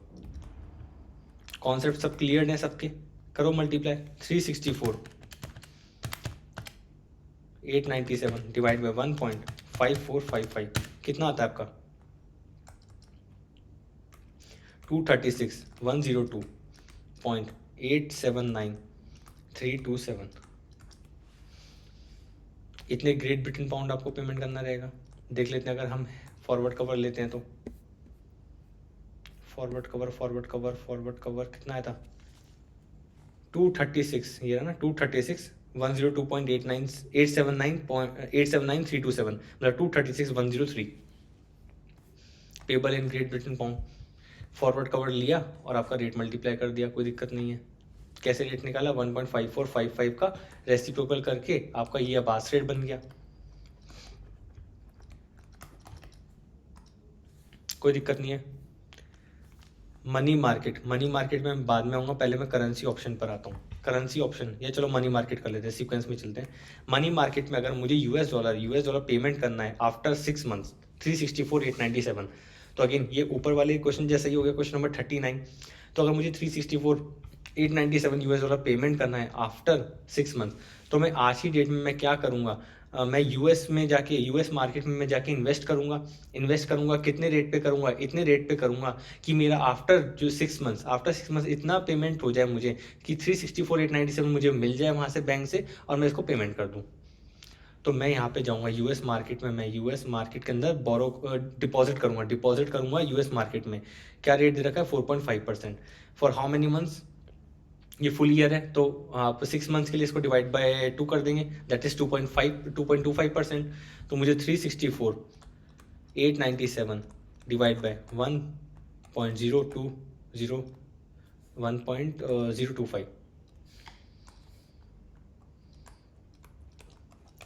कॉन्सेप्ट सब क्लियर है सबके? करो मल्टीप्लाई, 364,897 डिवाइड बाय 1.5455 कितना आता है आपका, 236,102.879327। इतने ग्रेट ब्रिटेन पाउंड आपको पेमेंट करना रहेगा। देख लेते हैं अगर हम फॉरवर्ड कवर लेते हैं तो फॉरवर्ड कवर कितना आया था, 236, ये ना 236,102.89327 मतलब 236,103 payable in great Britain pound. Forward cover लिया और आपका रेट मल्टीप्लाई कर दिया, कोई दिक्कत नहीं है। कैसे रेट निकाला, 1.5455 का रेसिप्रोकल करके आपका ये अब आस्क रेट बन गया, कोई दिक्कत नहीं है। मनी मार्केट में मैं बाद में आऊँगा, पहले मैं करेंसी ऑप्शन पर आता हूँ। करेंसी ऑप्शन या चलो मनी मार्केट कर लेते हैं, सीक्वेंस में चलते हैं। मनी मार्केट में अगर मुझे यूएस डॉलर पेमेंट करना है आफ्टर 6 मंथ्स 364,897, तो अगेन ये ऊपर वाले क्वेश्चन जैसा ही हो गया, क्वेश्चन नंबर 39। तो अगर मुझे 364,897 यूएस डॉलर पेमेंट करना है आफ्टर 6 मंथ, तो मैं आज ही डेट में मैं क्या करूँगा, मैं यूएस मार्केट में मैं जाके इन्वेस्ट करूँगा। कितने रेट पे करूँगा, इतने रेट पे करूँगा कि मेरा आफ्टर 6 मंथ्स इतना पेमेंट हो जाए मुझे कि 364,897 मुझे मिल जाए वहाँ से बैंक से, और मैं इसको पेमेंट कर दूँ। तो मैं यहाँ पे जाऊँगा यूएस मार्केट में, मैं यूएस मार्केट के अंदर डिपॉजिट करूँगा यूएस मार्केट में। क्या रेट दे रखा है, 4.5%। फॉर हाउ मेनी मंथ्स, ये फुल ईयर है, तो आप 6 मंथ्स के लिए इसको डिवाइड बाय 2 कर देंगे, दैट इज 2.25%। तो मुझे 364,897 डिवाइड बाय 1.025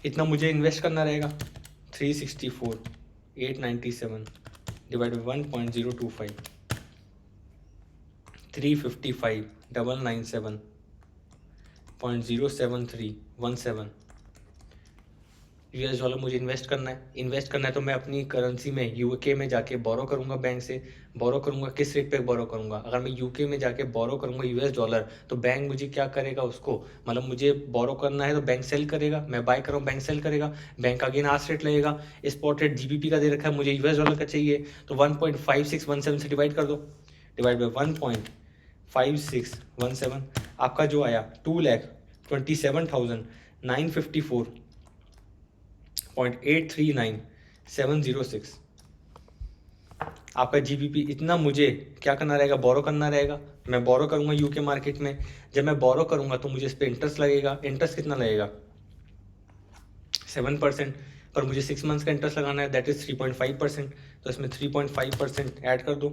इतना मुझे इन्वेस्ट करना रहेगा। 364,897 डिवाइड बाय 1.025 355,997.07317 यूएस डॉलर मुझे इन्वेस्ट करना है। तो मैं अपनी करेंसी में यूके में जाके बोरो करूँगा, बैंक से बोरो करूँगा। किस रेट पे बोरो करूँगा, अगर मैं यूके में जाके बोरो करूँगा यूएस डॉलर, तो बैंक मुझे क्या करेगा उसको, मतलब मुझे बोरो करना है तो बैंक सेल करेगा, मैं बाय कर रहा हूँ बैंक सेल करेगा, बैंक अगेन आस्क रेट लगेगा। स्पॉट रेट जीबीपी का दे रखा है, मुझे यूएस डॉलर का चाहिए, तो 1.5617 से डिवाइड कर दो, डिवाइड बाई 1.5617 आपका जो आया 2,27,954.839706 आपका जीबीपी। इतना मुझे क्या करना रहेगा, बोरो करना रहेगा। मैं बोरो करूंगा यूके मार्केट में, जब मैं बोरो करूंगा तो मुझे इस पर इंटरेस्ट लगेगा। इंटरेस्ट कितना लगेगा, 7%, पर मुझे 6 मंथ्स का इंटरेस्ट लगाना है, दैट इज 3.5%। तो इसमें 3.5% ऐड कर दो,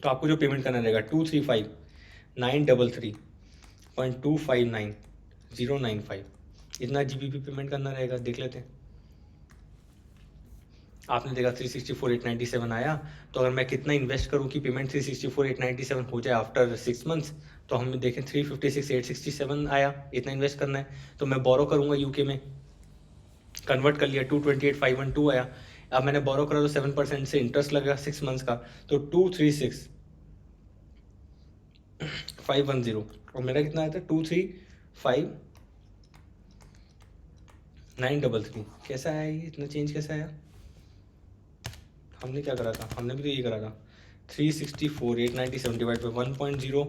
तो आपको जो पेमेंट करना रहेगा 235,933.259095 इतना जीबीपी पेमेंट करना रहेगा। देख लेते हैं, आपने देखा 364,897 आया, तो अगर मैं कितना इन्वेस्ट करूं कि पेमेंट 364,897 हो जाए आफ्टर 6 मंथ्स, तो हम देखें 356,867 आया, इतना इन्वेस्ट करना है। तो मैं बोरो करूंगा यूके में, कन्वर्ट कर लिया, 228,512 आया। अब मैंने बोरो करा तो 7% से इंटरेस्ट लगा 6 मंथ्स का, तो 510 और मेरा कितना आया था 235,933। कैसा आया ये, इतना चेंज कैसा आया? हमने क्या करा था, हमने भी तो ये करा था 364,897 डिवाइड बाई 1.0।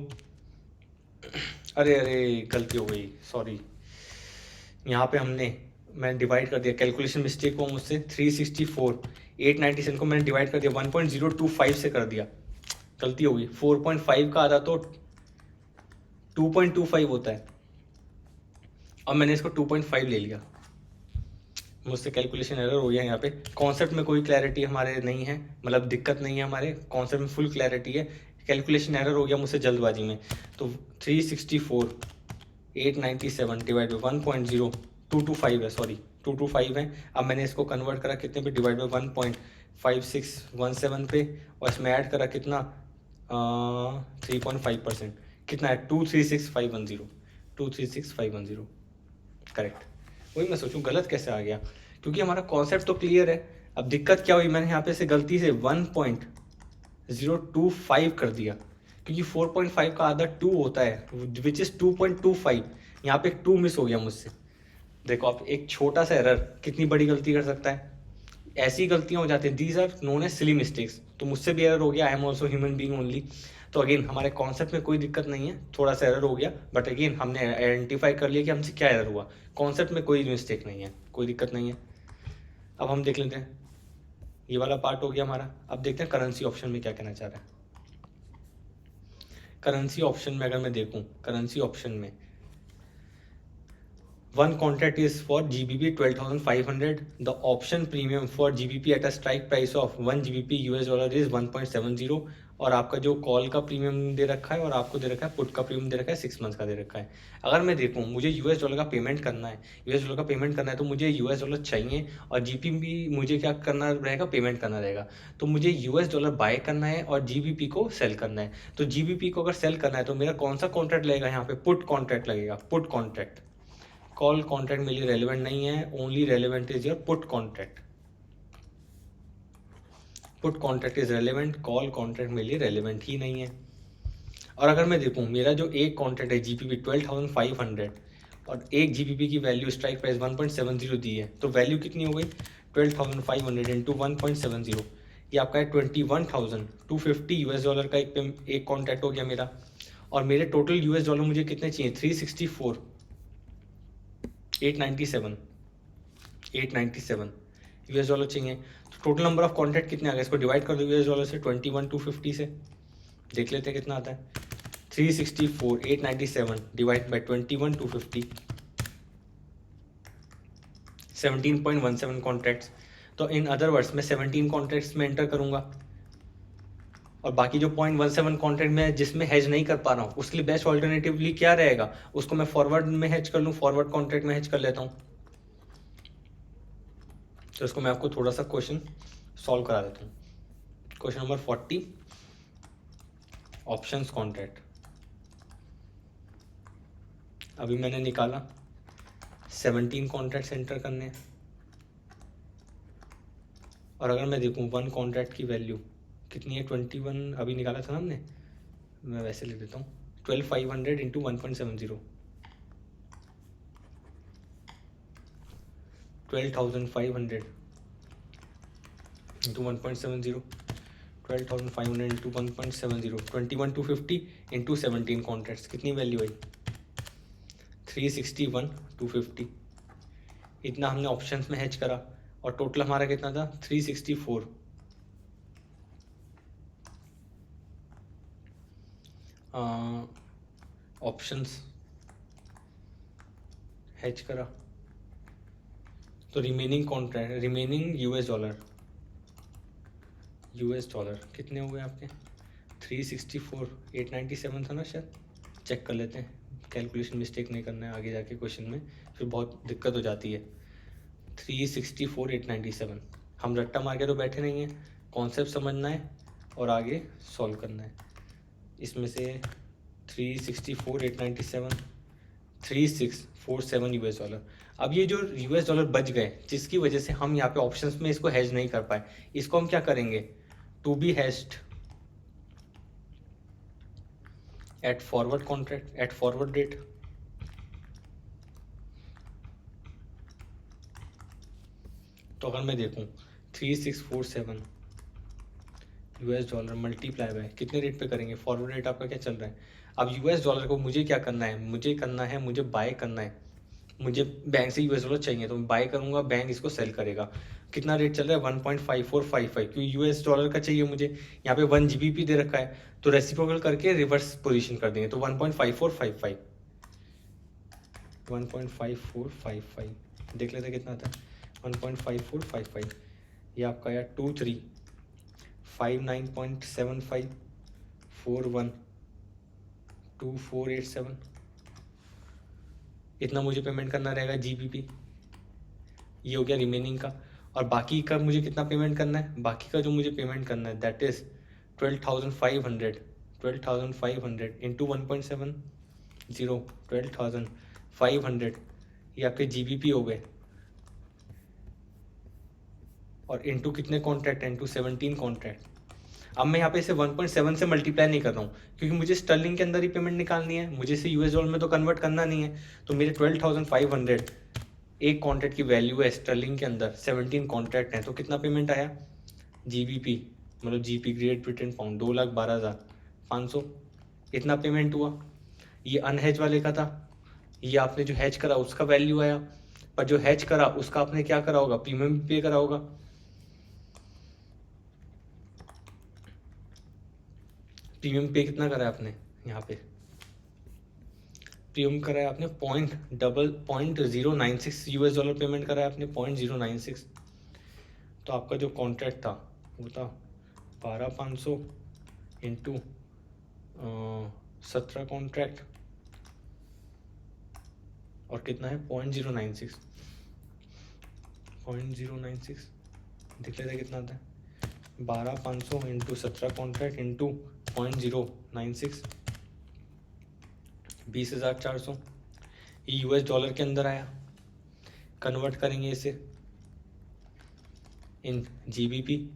अरे गलती हो गई, सॉरी। यहाँ पे मैंने डिवाइड कर दिया, कैलकुलेशन मिस्टेक हुआ मुझसे। 364,897 को मैंने डिवाइड कर दिया 1.025 से कर दिया, गलती हो गई। 4.5 का आधा तो 2.25 होता है और मैंने इसको 2.5 ले लिया, मुझसे कैलकुलेशन एरर हो गया। यहाँ पे कॉन्सेप्ट में कोई क्लैरिटी हमारे नहीं है, मतलब दिक्कत नहीं है, हमारे कॉन्सेप्ट में फुल क्लैरिटी है, कैलकुलेशन एरर हो गया मुझसे जल्दबाजी में। तो 364,897 डिवाइड बाई 1.0225 है, सॉरी 225 है। अब मैंने इसको कन्वर्ट करा कितने पे, डिवाइड बाई 1.5617 पे, और इसमें ऐड करा कितना 3.5%, कितना है 236,510, 236,510 करेक्ट। वही मैं सोचूं गलत कैसे आ गया, क्योंकि हमारा कॉन्सेप्ट तो क्लियर है। अब दिक्कत क्या हुई, मैंने यहाँ पे से गलती से 1.025 कर दिया, क्योंकि 4.5 का आधा 2 होता है, विच इज़ 2.25। यहाँ पे 2 मिस हो गया मुझसे। देखो आप, एक छोटा सा एरर कितनी बड़ी गलती कर सकता है। ऐसी गलतियाँ हो जाती हैं, these are known as silly mistakes. तो मुझसे भी एरर हो गया, I am also human being only. तो अगेन हमारे कॉन्सेप्ट में कोई दिक्कत नहीं है, थोड़ा सा एरर हो गया, बट अगेन हमने आइडेंटिफाई कर लिया कि हमसे क्या एरर हुआ। कॉन्सेप्ट में कोई मिस्टेक नहीं है, कोई दिक्कत नहीं है। अब हम देख लेते हैं, ये वाला पार्ट हो गया हमारा। अब देखते हैं करेंसी ऑप्शन में क्या कहना चाह रहा है। करेंसी ऑप्शन में अगर मैं देखूं, करेंसी ऑप्शन में one contract is for GBP 12,500. The option premium for GBP at a strike price of 1 GBP US dollar is 1.70, और आपका जो कॉल का प्रीमियम दे रखा है और आपको दे रखा है पुट का प्रीमियम दे रखा है 6 मंथ्स का दे रखा है। अगर मैं देखूं मुझे US डॉलर का पेमेंट करना है, US डॉलर का पेमेंट करना है, तो मुझे US डॉलर चाहिए और GBP भी मुझे क्या करना रहेगा, पेमेंट करना रहेगा। तो मुझे US डॉलर बाय करना है और GBP को सेल करना है। तो GBP को अगर सेल करना है तो मेरा कौन सा कॉन्ट्रैक्ट लगेगा, यहाँ पे पुट कॉन्ट्रैक्ट लगेगा, पुट कॉन्ट्रैक्ट। कॉल कॉन्ट्रैक्ट मेरे लिए रेलिवेंट नहीं है, only relevant is your put contract. Put contract is relevant, call contract मेरे लिए रेलिवेंट ही नहीं है। और अगर मैं देखूं मेरा जो एक कॉन्ट्रैक्ट है GBP 12,500 और एक GBP की वैल्यू स्ट्राइक प्राइस 1.70 दी है, तो वैल्यू कितनी हो गई 12,500 इंटू 1.70, ये आपका है 21,250 US डॉलर का एक कॉन्ट्रैक्ट हो गया मेरा। और मेरे टोटल US डॉलर मुझे कितने चाहिए, 364,897 US डॉलर चाहिए। तो टोटल नंबर ऑफ कॉन्ट्रैक्ट कितने आ गए, इसको डिवाइड कर दो US डॉलर से 21,250 से, देख लेते हैं कितना आता है। 364,897 डिवाइड बाई 21,250, 17.17 कॉन्ट्रैक्ट्स। तो इन अदर वर्ड्स मैं 17 कॉन्ट्रैक्ट्स में एंटर करूंगा, और बाकी जो 0.17 कॉन्ट्रैक्ट में जिसमें हेज नहीं कर पा रहा हूँ उसके लिए बेस्ट ऑल्टरनेटिवली क्या रहेगा, उसको मैं फॉरवर्ड में हेज कर लूँ, फॉरवर्ड कॉन्ट्रैक्ट में हेज कर लेता हूँ। तो इसको मैं आपको थोड़ा सा क्वेश्चन सॉल्व करा देता हूँ। Question number 40, options contract. अभी मैंने निकाला 17 कॉन्ट्रैक्ट्स एंटर करने हैं, और अगर मैं देखूँ वन कॉन्ट्रैक्ट की वैल्यू कितनी है 21, अभी निकाला था ना हमने, मैं वैसे लिख देता हूँ 12,500 into 1.70, 12,500 into 1.70, 12,500 into 1.70, 21,250 into 17 contracts, कितनी वैल्यू आई 361,250। इतना हमने ऑप्शंस में हेज करा और टोटल हमारा कितना था 364। ऑप्शंस हेज करा तो remaining contract, remaining US dollar कितने हो गए आपके 364,897 था ना शायद, चेक कर लेते हैं, कैलकुलेशन मिस्टेक नहीं करना है आगे जाके क्वेश्चन में, फिर बहुत दिक्कत हो जाती है। 364,897, हम रट्टा मार के तो बैठे नहीं हैं, कॉन्सेप्ट समझना है और आगे सॉल्व करना है। इसमें से 364,897, 3647 US डॉलर। अब ये जो US डॉलर बच गए जिसकी वजह से हम यहाँ पे ऑप्शंस में इसको हेज नहीं कर पाए, इसको हम क्या करेंगे, to be hedged at forward contract at forward date, तो अगर मैं देखूं 3647 यूएस डॉलर मल्टीप्लाई बाय कितने रेट पे करेंगे, फॉरवर्ड रेट आपका क्या चल रहा है। अब यूएस डॉलर को मुझे क्या करना है, मुझे बाय करना है, मुझे बैंक से यूएस डॉलर चाहिए तो मैं बाय करूंगा, बैंक इसको सेल करेगा। कितना रेट चल रहा है 1.5455, क्योंकि यूएस डॉलर का चाहिए मुझे, यहाँ पे 1 जीबीपी दे रखा है, तो रेसिप्रोकल करके रिवर्स पोजीशन कर देंगे, तो 1.5455 1.5455 देख लेते कितना था 1.5455, ये आपका आया 2359.7541 2487, इतना मुझे पेमेंट करना रहेगा जीबीपी, ये हो गया रिमेनिंग का। और बाकी का मुझे कितना पेमेंट करना है, बाकी का जो मुझे पेमेंट करना है दैट इज 12,500 इंटू 1.70 12,500, ये आपके जीबीपी हो गए, और इंटू कितने कॉन्ट्रैक्ट हैं, इंटू 17 कॉन्ट्रैक्ट। अब मैं यहाँ पे इसे 1.7 से मल्टीप्लाई नहीं कर रहा हूँ, क्योंकि मुझे स्टर्लिंग के अंदर ही पेमेंट निकालनी है, मुझे इसे यूएस डॉलर में तो कन्वर्ट करना नहीं है। तो मेरे 12,500 एक कॉन्ट्रैक्ट की वैल्यू है स्टर्लिंग के अंदर, 17 कॉन्ट्रैक्ट हैं, तो कितना पेमेंट आया जीबीपी, मतलब जीपी ग्रेट ब्रिटेन पाउंड 2,12,500, इतना पेमेंट हुआ। ये अनहेज वाले का था, ये आपने जो हैज करा उसका वैल्यू आया, पर जो हैज करा उसका आपने क्या करा होगा, प्रीमियम पे करा होगा। प्रीमियम पे कितना करा है आपने, यहाँ पे प्रीमियम करा है आपने 0.96 यूएस डॉलर पेमेंट करा है आपने 0.096, तो आपका जो कॉन्ट्रैक्ट था वो था 12,500 इंटू 17 कॉन्ट्रैक्ट, और कितना है 0.096 देख लेते कितना आता है 12,500 इंटू 17 कॉन्ट्रैक्ट इंटू 0.096 20,400, ये यूएस डॉलर के अंदर आया। कन्वर्ट करेंगे इसे इन जीबीपी,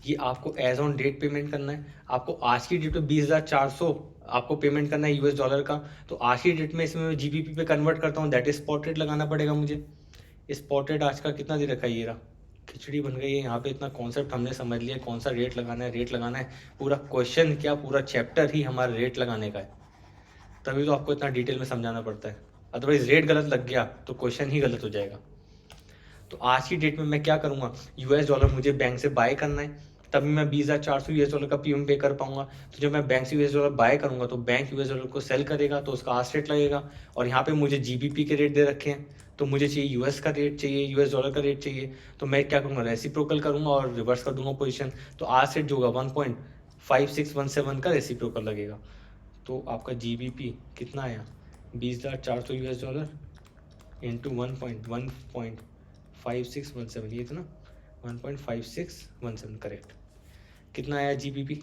ये आपको एज ऑन डेट पेमेंट करना है, आपको आज की डेट पे 20,400 आपको पेमेंट करना है यूएस डॉलर का, तो आज की डेट में इसमें जीबीपी पे कन्वर्ट करता हूँ, दैट इज स्पॉट रेट लगाना पड़ेगा मुझे। स्पॉट रेट आज का कितना दे रखा है, ये रहा, खिचड़ी बन गई है यहाँ पे। इतना कॉन्सेप्ट हमने समझ लिया, कौन सा रेट लगाना है, रेट लगाना है, पूरा क्वेश्चन क्या पूरा चैप्टर ही हमारा रेट लगाने का है, तभी तो आपको इतना डिटेल में समझाना पड़ता है, अदरवाइज रेट गलत लग गया तो क्वेश्चन ही गलत हो जाएगा। तो आज की डेट में मैं क्या करूँगा, यूएस डॉलर मुझे बैंक से बाय करना है, तभी मैं 20,400 यूएस डॉलर का प्रीमियम पे कर पाऊंगा। तो जब मैं बैंक से यूएस डॉलर बाय करूंगा तो बैंक यूएस डॉलर को सेल करेगा, तो उसका आज रेट लगेगा, और यहाँ पे मुझे जीबीपी के रेट दे रखे हैं, तो मुझे चाहिए यूएस का रेट चाहिए, यूएस डॉलर का रेट चाहिए, तो मैं क्या करूँगा रेसिप्रोकल करूँगा और रिवर्स कर दूंगा पोजिशन, तो आज रेट जो होगा 1.5617 का रेसिप्रोकल लगेगा। तो आपका जीबीपी कितना आया 20,400 यूएस डॉलर इंटू 1.5617, ये था ना 1.5617 करेक्ट। कितना आया जीबीपी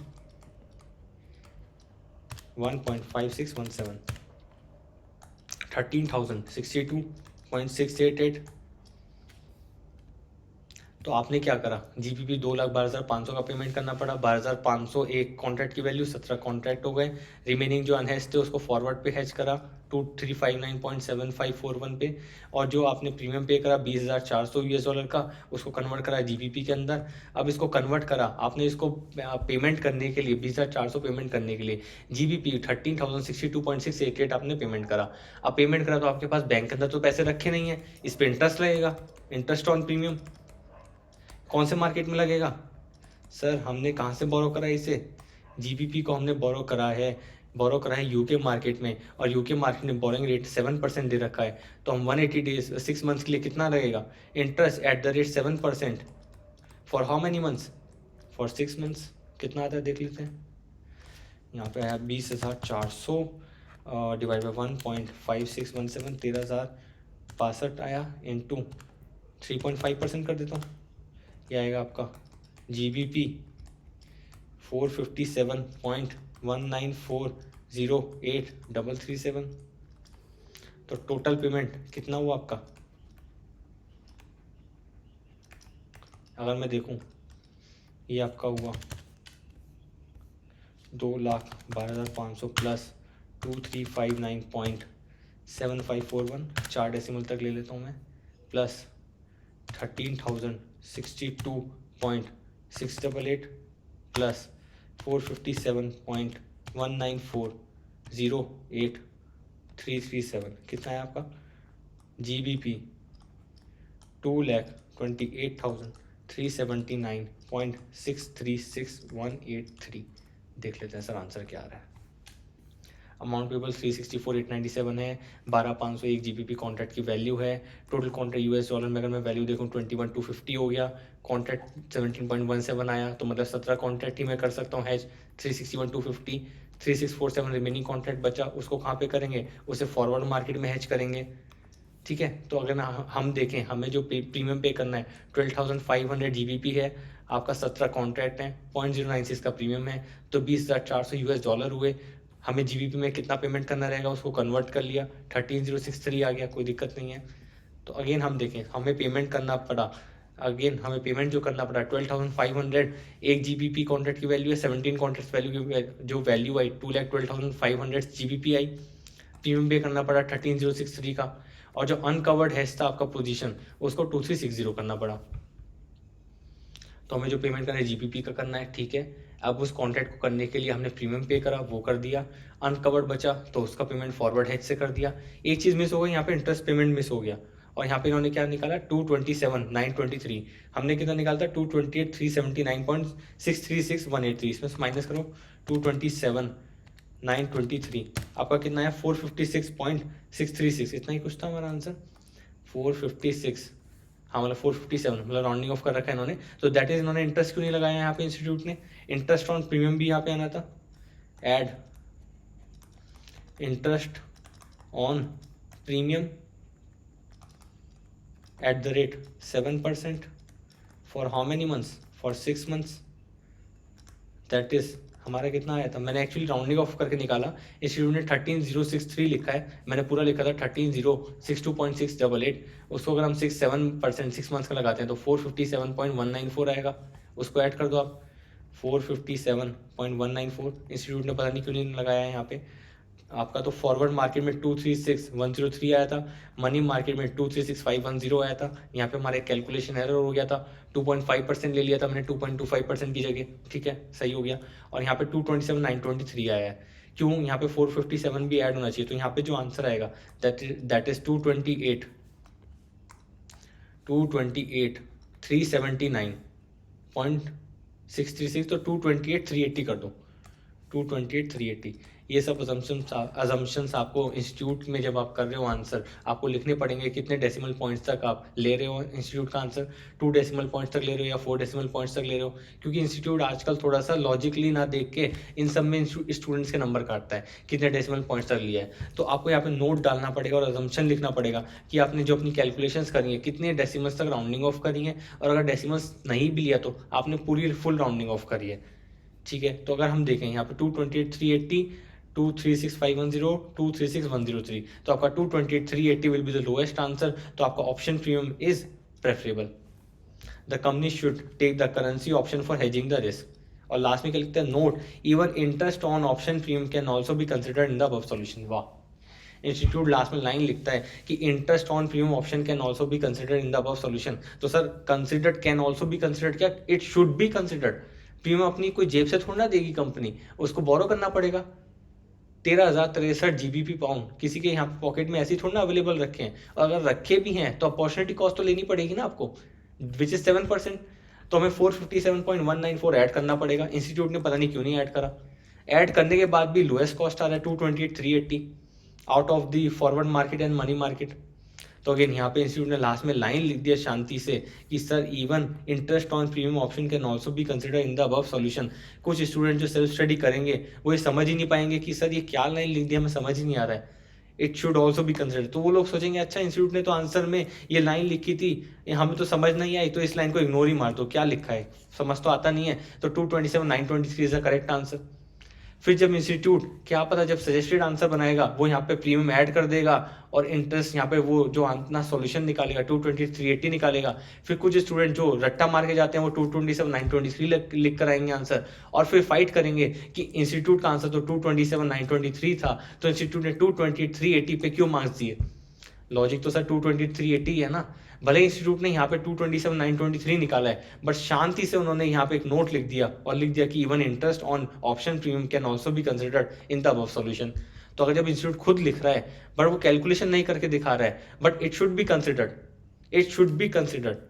1.5617, 13,062.688। तो आपने क्या करा, जीबीपी 2,12,500 का पेमेंट करना पड़ा, 12,500 एक कॉन्ट्रैक्ट की वैल्यू, 17 कॉन्ट्रैक्ट हो गए, रिमेनिंग जो अनहेज थे उसको फॉरवर्ड पे हेज करा 2359.7541 पे, और जो आपने प्रीमियम पे करा 20,400 यूएस डॉलर का, उसको कन्वर्ट करा जीबीपी के अंदर। अब इसको कन्वर्ट करा आपने, इसको पेमेंट करने के लिए 20,400 पेमेंट करने के लिए जीबीपी 13,062.688 आपने पेमेंट करा। अब पेमेंट करा तो आपके पास बैंक के अंदर तो पैसे रखे नहीं है, इस पर इंटरेस्ट लगेगा, इंटरेस्ट ऑन प्रीमियम कौन से मार्केट में लगेगा, सर हमने कहाँ से बोरो करा है इसे, जीबीपी को हमने बोरो करा है यूके मार्केट में, और यूके मार्केट में बोरिंग रेट 7% दे रखा है, तो हम 180 डेज 6 मंथ्स के लिए कितना लगेगा interest eight the rate 7%, for how many months, for 6 months. कितना आता है देख लेते हैं, यहाँ पे है 20,400 डिवाइड बाई 1.5617 13,062 आया इंटू 3.5% कर देता हूँ, यह आएगा आपका जीबीपी 457.19408,337। तो टोटल पेमेंट कितना हुआ आपका, अगर मैं देखूं ये आपका हुआ 2,12,500 प्लस 2359.7541, 4 डेसिमल तक ले लेता हूँ मैं, प्लस 13,062.688 प्लस 457.194,08337, कितना है आपका GBP 2,28,379.636183। देख लेते हैं सर आंसर क्या आ रहा है। अमाउंट पेबल 364,897 है, 12,501 GBP कॉन्ट्रैक्ट की वैल्यू है। टोटल कॉन्ट्रैक्ट US डॉलर में अगर मैं वैल्यू देखूँ 21,250 हो गया, कॉन्ट्रैक्ट 17.17 आया, तो मतलब 17 कॉन्ट्रैक्ट ही मैं कर सकता हूँ हैज। 361,250, 3647 रिमेनिंग कॉन्ट्रैक्ट बचा, उसको कहाँ पे करेंगे, उसे फॉरवर्ड मार्केट में हैज करेंगे। ठीक है, तो अगर हम देखें हमें जो प्रीमियम पे करना है 12,500 GBP है, आपका 17 कॉन्ट्रैक्ट है, 0.096 का प्रीमियम है, तो 20,400 US डॉलर हुए। हमें GBP में कितना पेमेंट करना रहेगा, उसको कन्वर्ट कर लिया, 13,063 आ गया, कोई दिक्कत नहीं है। तो अगेन हम देखें हमें पेमेंट करना पड़ा, अगेन हमें पेमेंट जो करना पड़ा 12,500, एक GBP कॉन्ट्रैक्ट की वैल्यू है, 17 कॉन्ट्रैक्ट वैल्यू की जो वैल्यू आई 2,12,500 GBP आई, प्रीमियम पे करना पड़ा 13,063 का, और जो अनकवर्ड हैश था आपका पोजीशन उसको 2,360 करना पड़ा। तो हमें जो पेमेंट करना है GBP का करना है, ठीक है। अब उस कॉन्ट्रैक्ट को करने के लिए हमने प्रीमियम पे करा, वो कर दिया। अनकवर्ड बचा तो उसका पेमेंट फॉरवर्ड हैज से कर दिया। एक चीज़ मिस हो गई, यहाँ पे इंटरेस्ट पेमेंट मिस हो गया, और यहाँ पे इन्होंने क्या निकाला 227,923, हमने कितना निकाला था 228,379.636183, इसमें से माइनस करो 227,923, आपका कितना है 456.636, इतना ही कुछ था हमारा आंसर 456, हाँ मतलब 457, मतलब राउंडिंग ऑफ कर रखा है इन्होंने। तो दैट इज इन्होंने इंटरेस्ट क्यों नहीं लगाया यहाँ पे इंस्टीट्यूट ने, इंटरेस्ट ऑन प्रीमियम भी यहाँ पे आना था, add interest on premium at the rate 7% for how many months, for 6 months, that is हमारा कितना आया था, मैंने एक्चुअली राउंडिंग ऑफ करके निकाला, इंस्टीट्यूट ने 13,063 लिखा है, मैंने पूरा लिखा था 13,062.688, उसको अगर हम 7% 6 मंथ्स का लगाते हैं तो 457.194 आएगा, उसको ऐड कर दो आप, 457.194, इंस्टीट्यूट ने पता नहीं क्यों नहीं लगाया है यहाँ पे। आपका तो फॉरवर्ड मार्केट में 236,103 आया था, मनी मार्केट में 236,510 आया था, यहाँ पे हमारे कैलकुलेशन एरर हो गया था, 2.5% ले लिया था मैंने 2.25% की जगह, ठीक है सही हो गया। और यहाँ पे 227,923 आया है, क्यों, यहाँ पे 457 भी ऐड होना चाहिए, तो यहाँ पे जो आंसर आएगा दैट इज 228,379.636, तो 228,380 कर दो, 228,380। ये सब अजम्पशंस आपको इंस्टीट्यूट में जब आप कर रहे हो आंसर आपको लिखने पड़ेंगे, कितने डेसिमल पॉइंट्स तक आप ले रहे हो इंस्टीट्यूट का आंसर, 2 डेसिमल पॉइंट्स तक ले रहे हो या 4 डेसिमल पॉइंट्स तक ले रहे हो, क्योंकि इंस्टीट्यूट आजकल थोड़ा सा लॉजिकली ना देख के इन सब में स्टूडेंट्स के नंबर काटता है, कितने डेसिमल पॉइंट्स तक लिया है। तो आपको यहाँ पे नोट डालना पड़ेगा और अजम्पशन लिखना पड़ेगा कि आपने जो अपनी कैलकुलेशंस करी है कितने डेसिमल्स तक राउंडिंग ऑफ करी है, और अगर डेसिमल्स नहीं भी लिया तो आपने पूरी फुल राउंडिंग ऑफ करी है, ठीक है। तो अगर हम देखें यहाँ पे 228,380, 236,510, 236,103, तो आपका 228,380 will be the lowest answer, तो आपका option premium is preferable. The company should take the currency option for hedging the risk. और लास्ट में क्या लिखते हैं, note even interest on option premium can also be considered in the above solution. वाह, institute last में line लिखता है कि interest on premium option can also be considered in the above solution, तो sir considered can also be considered, क्या it should be considered. Premium अपनी कोई जेब से थोड़ा ना देगी कंपनी, उसको बोरो करना पड़ेगा। 13,063 GBP पाउंड किसी के यहाँ पॉकेट में ऐसी थोड़ा ना अवेलेबल रखे हैं, और अगर रखे भी हैं तो अपॉर्चुनिटी कॉस्ट तो लेनी पड़ेगी ना आपको, विच इज 7%, तो हमें 457.194 ऐड करना पड़ेगा। इंस्टीट्यूट ने पता नहीं क्यों नहीं ऐड करा, ऐड करने के बाद भी लोएस्ट कॉस्ट आ रहा है 228,380 out of the forward market and money market. तो अगेन यहाँ पे इंस्टीट्यूट ने लास्ट में लाइन लिख दिया शांति से कि sir even interest on premium option can also be consider in the above solution. कुछ स्टूडेंट जो सेल्फ स्टडी करेंगे वो ये समझ ही नहीं पाएंगे कि सर ये क्या लाइन लिख दिया, हमें समझ ही नहीं आ रहा है, it should also be consider. तो वो लोग सोचेंगे अच्छा इंस्टीट्यूट ने तो आंसर में ये लाइन लिखी थी, हमें तो समझ नहीं आई, तो इस लाइन को इग्नोर ही मार दो, क्या लिखा है समझ तो आता नहीं है। तो 227,923 इज द करेक्ट आंसर। फिर जब इंस्टीट्यूट क्या पता जब सजेस्टेड आंसर बनाएगा वो यहाँ पे प्रीमियम ऐड कर देगा और इंटरेस्ट यहाँ पे वो जो अपना सॉल्यूशन निकालेगा 220 380 निकालेगा। फिर कुछ स्टूडेंट जो रट्टा मार के जाते हैं वो 227 923 लिख कर आएंगे आंसर और फिर फाइट करेंगे कि इंस्टीट्यूट का आंसर तो 227 923 था तो इंस्टीट्यूट ने 220 380 पे क्यों मार्क्स दिए। लॉजिक तो सर 220 380 है ना। भले इंस्टीट्यूट ने यहाँ पे 227 923 निकाला है बट शांति से उन्होंने यहाँ पे एक नोट लिख दिया और लिख दिया कि even interest on option premium can also be considered in the above solution. तो अगर जब इंस्टीट्यूट खुद लिख रहा है बट वो कैलकुलेशन नहीं करके दिखा रहा है but it should be considered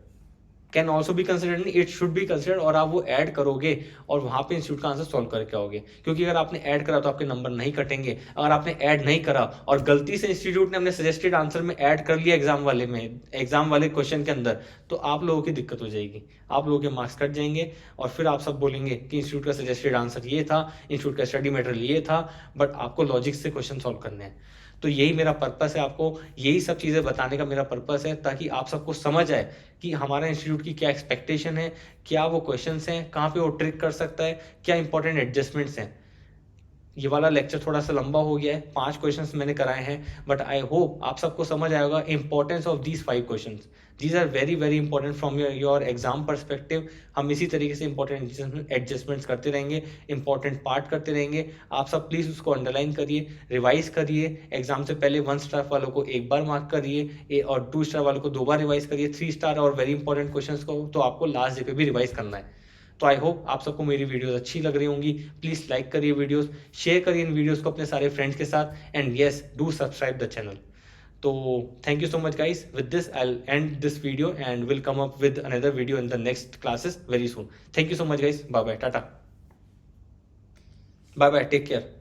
can also be considered it should be considered और आप वो ऐड करोगे और वहां पे इंस्टीट्यूट का आंसर सॉल्व करके आओगे। क्योंकि अगर आपने ऐड करा तो आपके नंबर नहीं कटेंगे। अगर आपने ऐड नहीं करा और गलती से इंस्टीट्यूट ने अपने सजेस्टेड आंसर में ऐड कर लिया एग्जाम वाले क्वेश्चन के अंदर तो आप लोगों की दिक्कत हो जाएगी, आप लोगों के मार्क्स कट जाएंगे और फिर आप सब बोलेंगे कि इंस्टीट्यूट का सजेस्टेड आंसर ये था, इंस्टीट्यूट का स्टडी मटेरियल ये था, बट आपको लॉजिक से क्वेश्चन सॉल्व करने हैं। तो यही मेरा पर्पस है, आपको यही सब चीज़ें बताने का मेरा पर्पस है ताकि आप सबको समझ आए कि हमारा इंस्टीट्यूट की क्या एक्सपेक्टेशन है, क्या वो क्वेश्चंस हैं, कहाँ पे वो ट्रिक कर सकता है, क्या इंपॉर्टेंट एडजस्टमेंट्स हैं। ये वाला लेक्चर थोड़ा सा लंबा हो गया है, 5 क्वेश्चंस मैंने कराए हैं बट आई होप आप सबको समझ आएगा importance of these 5 questions. These are very very important from your exam perspective. हम इसी तरीके से इंपॉर्टेंट एडजस्टमेंट्स करते रहेंगे, इंपॉर्टेंट पार्ट करते रहेंगे। आप सब प्लीज़ उसको अंडरलाइन करिए, रिवाइज करिए। एग्जाम से पहले 1 स्टार वालों को एक बार मार्क करिए और 2 स्टार वालों को 2 बार रिवाइज करिए। 3 स्टार और वेरी इंपॉर्टेंट क्वेश्चन को तो आपको लास्ट डे पे भी रिवाइज करना है। तो आई होप आप सबको मेरी वीडियोस अच्छी लग रही होंगी। प्लीज़ लाइक करिए वीडियोस, शेयर करिए इन वीडियोस को अपने सारे फ्रेंड्स के साथ and yes do subscribe the channel. तो thank you so much guys. With this I will end this video and will come up with another video in the next classes very soon. Thank you so much guys. Bye bye, tata, bye bye, take care.